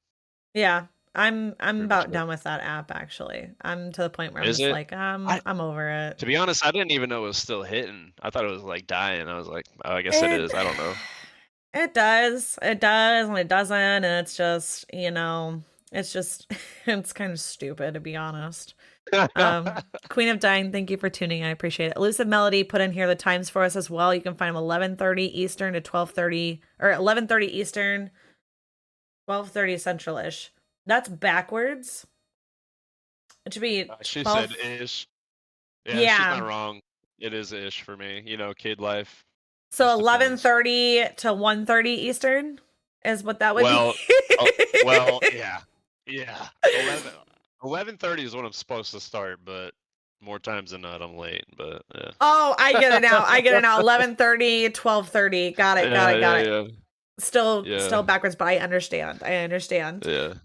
Speaker 1: yeah, I'm
Speaker 3: pretty
Speaker 1: about
Speaker 3: much
Speaker 1: done with that app actually. I'm to the point where I'm
Speaker 3: Is
Speaker 1: just
Speaker 3: it?
Speaker 1: like, I'm over it.
Speaker 3: To be honest, I didn't even know it was still hitting. I thought it was like dying. I was like, oh, I guess it is. I don't know.
Speaker 1: It does, and it doesn't, and it's just, it's kind of stupid, to be honest. Queen of Dying, thank you for tuning in. I appreciate it. Elusive Melody put in here the times for us as well. You can find them 11:30 Eastern to 12:30, or 11:30 Eastern, 12:30 Central-ish. That's backwards. It should be
Speaker 3: She
Speaker 1: 12.
Speaker 3: said ish. Yeah,
Speaker 1: Yeah.
Speaker 3: she's not wrong. It is ish for me. Kid life.
Speaker 1: So
Speaker 3: Just depends.
Speaker 1: 11:30 to 1:30 Eastern is what that would
Speaker 3: Well,
Speaker 1: be.
Speaker 3: well, yeah. 11:30 is when I'm supposed to start, but more times than not, I'm late. But yeah.
Speaker 1: Oh, I get it now. 11:30, 12:30. Got it.
Speaker 3: Yeah.
Speaker 1: Still backwards, but I understand.
Speaker 3: Yeah.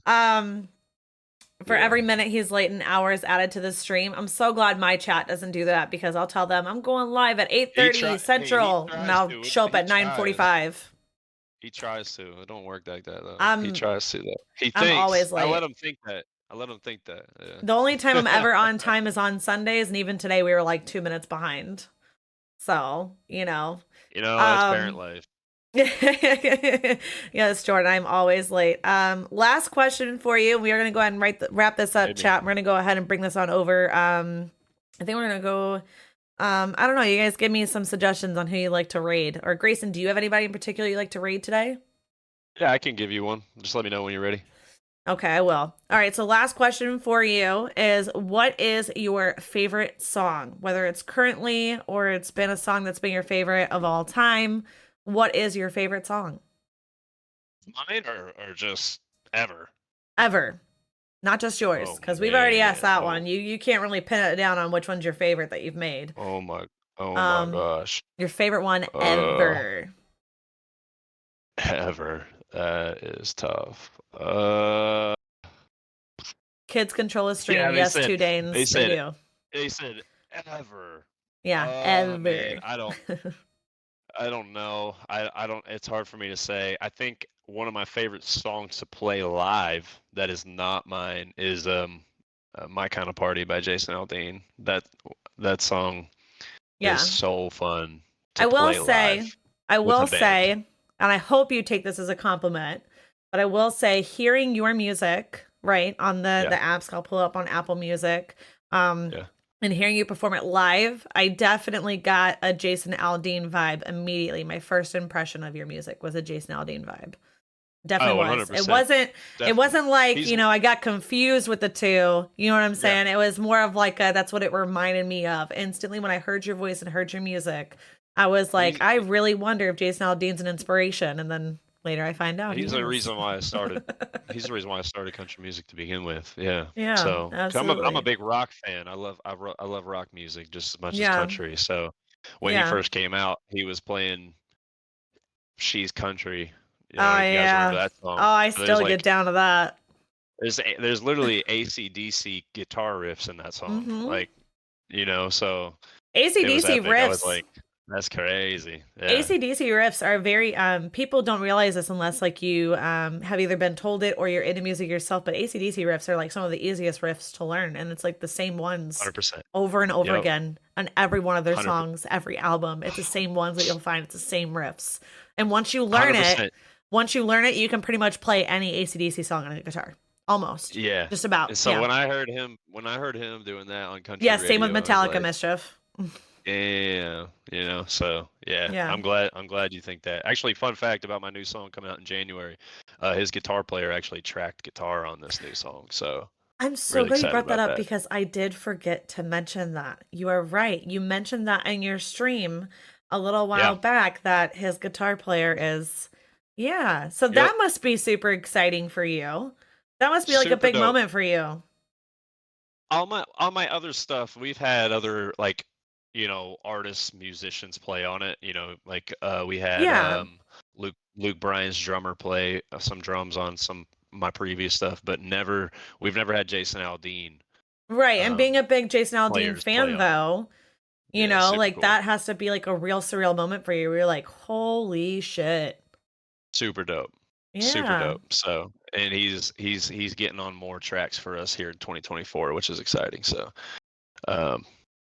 Speaker 1: For
Speaker 3: Yeah.
Speaker 1: every minute he's late, an hour is added to the stream. I'm so glad my chat doesn't do that, because I'll tell them I'm going live at 8:30 Central, and I'll show up at 9:45.
Speaker 3: He tries to. It don't work like that though. He tries to though. He thinks.
Speaker 1: I'm always late.
Speaker 3: I let him think that. Yeah.
Speaker 1: The only time I'm ever on time is on Sundays, and even today we were like 2 minutes behind. So,
Speaker 3: That's parent life.
Speaker 1: Yes, Jordan, I'm always late. Last question for you. We are going to go ahead and wrap this up, chat. We're going to go ahead and bring this on over. I think we're going to go, I don't know. You guys give me some suggestions on who you like to raid. Or Grayson, do you have anybody in particular you like to raid today?
Speaker 3: Yeah, I can give you one. Just let me know when you're ready.
Speaker 1: Okay, I will. All right, so last question for you is, what is your favorite song? Whether it's currently or it's been a song that's been your favorite of all time. What is your favorite song?
Speaker 3: Mine or just ever?
Speaker 1: Ever. Not just yours, because we've already asked that one. You can't really pin it down on which one's your favorite that you've made.
Speaker 3: Oh my gosh.
Speaker 1: Your favorite one ever.
Speaker 3: Ever. That is tough.
Speaker 1: Kids control a stream.
Speaker 3: Yeah,
Speaker 1: yes,
Speaker 3: said,
Speaker 1: 2 Danes.
Speaker 3: They
Speaker 1: do.
Speaker 3: They said ever.
Speaker 1: Yeah, ever.
Speaker 3: Man, I don't know. I don't. It's hard for me to say. I think one of my favorite songs to play live that is not mine is "My Kind of Party" by Jason Aldean. That song is so fun to play live.
Speaker 1: I will say, and I hope you take this as a compliment, but I will say, hearing your music right on the apps, I'll pull up on Apple Music. And hearing you perform it live, I definitely got a Jason Aldean vibe immediately. My first impression of your music was a Jason Aldean vibe. Definitely was.
Speaker 3: 100%.
Speaker 1: It wasn't like, I got confused with the two. You know what I'm saying? Yeah. It was more of like that's what it reminded me of. Instantly when I heard your voice and heard your music, I was like, I really wonder if Jason Aldean's an inspiration. And then later I find out
Speaker 3: he's the reason why I started. He's the reason why I started country music to begin with. Yeah.
Speaker 1: Yeah.
Speaker 3: So
Speaker 1: absolutely.
Speaker 3: I'm a big rock fan. I love rock music just as much as country. So when he first came out, he was playing "She's Country." You guys remember that song?
Speaker 1: Oh, I still get down to that.
Speaker 3: There's literally AC/DC guitar riffs in that song.
Speaker 1: Mm-hmm.
Speaker 3: So
Speaker 1: AC/DC riffs.
Speaker 3: I was like, That's crazy. Yeah.
Speaker 1: AC/DC riffs are very people don't realize this unless like you have either been told it or you're into music yourself, but AC/DC riffs are like some of the easiest riffs to learn, and it's like the same ones
Speaker 3: 100%.
Speaker 1: over and over
Speaker 3: Yep.
Speaker 1: again on every one of their
Speaker 3: 100%.
Speaker 1: songs, every album. It's the same ones that you'll find. It's the same riffs. And once you learn
Speaker 3: 100%.
Speaker 1: it, you can pretty much play any AC/DC song on a guitar. Almost.
Speaker 3: Yeah.
Speaker 1: Just about.
Speaker 3: And so
Speaker 1: Yeah.
Speaker 3: when I heard him doing that on country
Speaker 1: Yeah,
Speaker 3: radio,
Speaker 1: same with
Speaker 3: I was
Speaker 1: Metallica
Speaker 3: like,
Speaker 1: Mischief.
Speaker 3: yeah, so yeah,
Speaker 1: Yeah.
Speaker 3: I'm glad you think that. Actually, fun fact about my new song coming out in January, his guitar player actually tracked guitar on this new song, so
Speaker 1: I'm so
Speaker 3: really
Speaker 1: glad you
Speaker 3: excited
Speaker 1: brought that
Speaker 3: about
Speaker 1: up
Speaker 3: that.
Speaker 1: because I did forget to mention that. You are right. You mentioned that in your stream a little while
Speaker 3: Yeah.
Speaker 1: back that his guitar player is, yeah. So
Speaker 3: Yep.
Speaker 1: that must be super exciting for you. That must be like a
Speaker 3: Super
Speaker 1: big
Speaker 3: dope.
Speaker 1: moment for you.
Speaker 3: All my other stuff, we've had other like, artists, musicians play on it. Like we had
Speaker 1: Yeah.
Speaker 3: Luke Bryan's drummer play some drums on some my previous stuff, but we've never had Jason Aldean
Speaker 1: Right. And being a big Jason Aldean
Speaker 3: players play on
Speaker 1: fan,
Speaker 3: it.
Speaker 1: though,
Speaker 3: Yeah, super
Speaker 1: like
Speaker 3: cool.
Speaker 1: that has to be like a real surreal moment for you. Where you're like, holy shit.
Speaker 3: Super dope. Super
Speaker 1: Yeah.
Speaker 3: dope. So, and he's getting on more tracks for us here in 2024, which is exciting. So,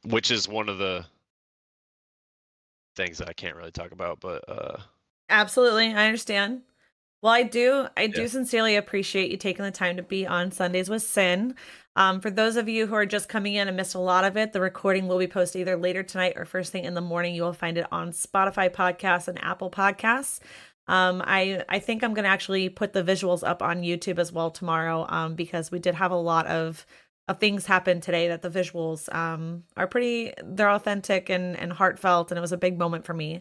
Speaker 3: which is one of the things that I can't really talk about, but
Speaker 1: Absolutely. I understand. Well, I do
Speaker 3: Yeah.
Speaker 1: sincerely appreciate you taking the time to be on Sundays with Sin. For those of you who are just coming in and missed a lot of it, the recording will be posted either later tonight or first thing in the morning. You will find it on Spotify podcasts and Apple podcasts. I think I'm going to actually put the visuals up on YouTube as well tomorrow, because we did have a lot of things happen today that the visuals are they're authentic and heartfelt, and it was a big moment for me.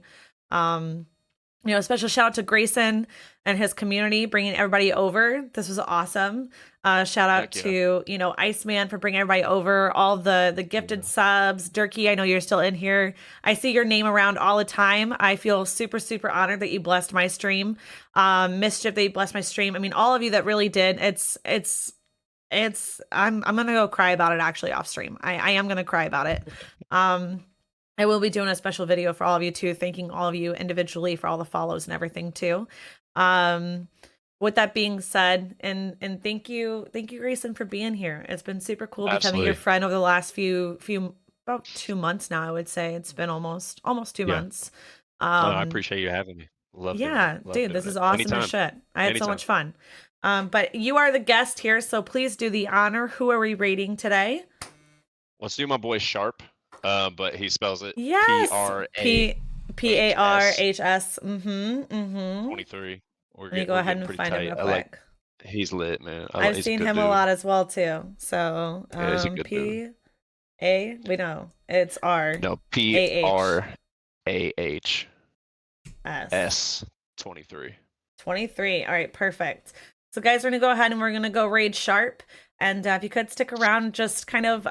Speaker 1: Special shout out to Grayson and his community bringing everybody over. This was awesome. Shout out
Speaker 3: Heck yeah.
Speaker 1: to, Iceman for bringing everybody over, all the gifted subs. Durkee, I know you're still in here. I see your name around all the time. I feel super, super honored that you blessed my stream. Mischief, that you blessed my stream. I mean, all of you that really did. I'm gonna go cry about it actually off stream. I am gonna cry about it. I will be doing a special video for all of you too, thanking all of you individually for all the follows and everything too. With that being said, and thank you, Grayson, for being here. It's been super cool becoming your
Speaker 3: Absolutely.
Speaker 1: friend over the last few about 2 months now. I would say it's been almost 2
Speaker 3: Yeah.
Speaker 1: months.
Speaker 3: I appreciate you having me. Love doing
Speaker 1: Yeah,
Speaker 3: it. Love
Speaker 1: dude,
Speaker 3: doing
Speaker 1: this
Speaker 3: it.
Speaker 1: is awesome
Speaker 3: Anytime.
Speaker 1: as shit. I had so
Speaker 3: Anytime.
Speaker 1: much fun. But you are the guest here, so please do the honor. Who are we rating today?
Speaker 3: Let's do my boy Sharp, but he spells it
Speaker 1: Yes,
Speaker 3: P-R-A-H-S.
Speaker 1: P-A-R-H-S.
Speaker 3: 23. We're
Speaker 1: Let me go ahead
Speaker 3: getting
Speaker 1: and
Speaker 3: pretty
Speaker 1: find him
Speaker 3: tight.
Speaker 1: real
Speaker 3: I like.
Speaker 1: quick.
Speaker 3: He's lit, man.
Speaker 1: I've
Speaker 3: He's a
Speaker 1: seen
Speaker 3: good
Speaker 1: him
Speaker 3: dude.
Speaker 1: a lot as well too. So
Speaker 3: Yeah, he's a good dude.
Speaker 1: it's R.
Speaker 3: No, P-R-A-H-S 23.
Speaker 1: 23. All right, perfect. So guys, we're gonna go ahead and we're gonna go raid Sharp. And if you could stick around, just kind of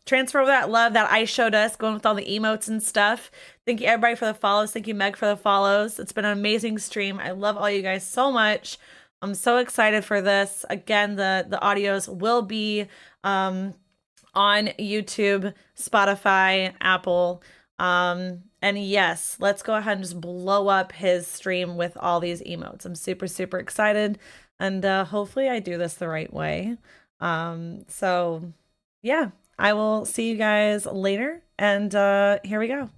Speaker 1: transfer over that love that I showed us, going with all the emotes and stuff. Thank you everybody for the follows. Thank you, Meg, for the follows. It's been an amazing stream. I love all you guys so much. I'm so excited for this. Again, the audios will be on YouTube, Spotify, Apple. And yes, let's go ahead and just blow up his stream with all these emotes. I'm super, super excited. And hopefully I do this the right way. So yeah, I will see you guys later. And here we go.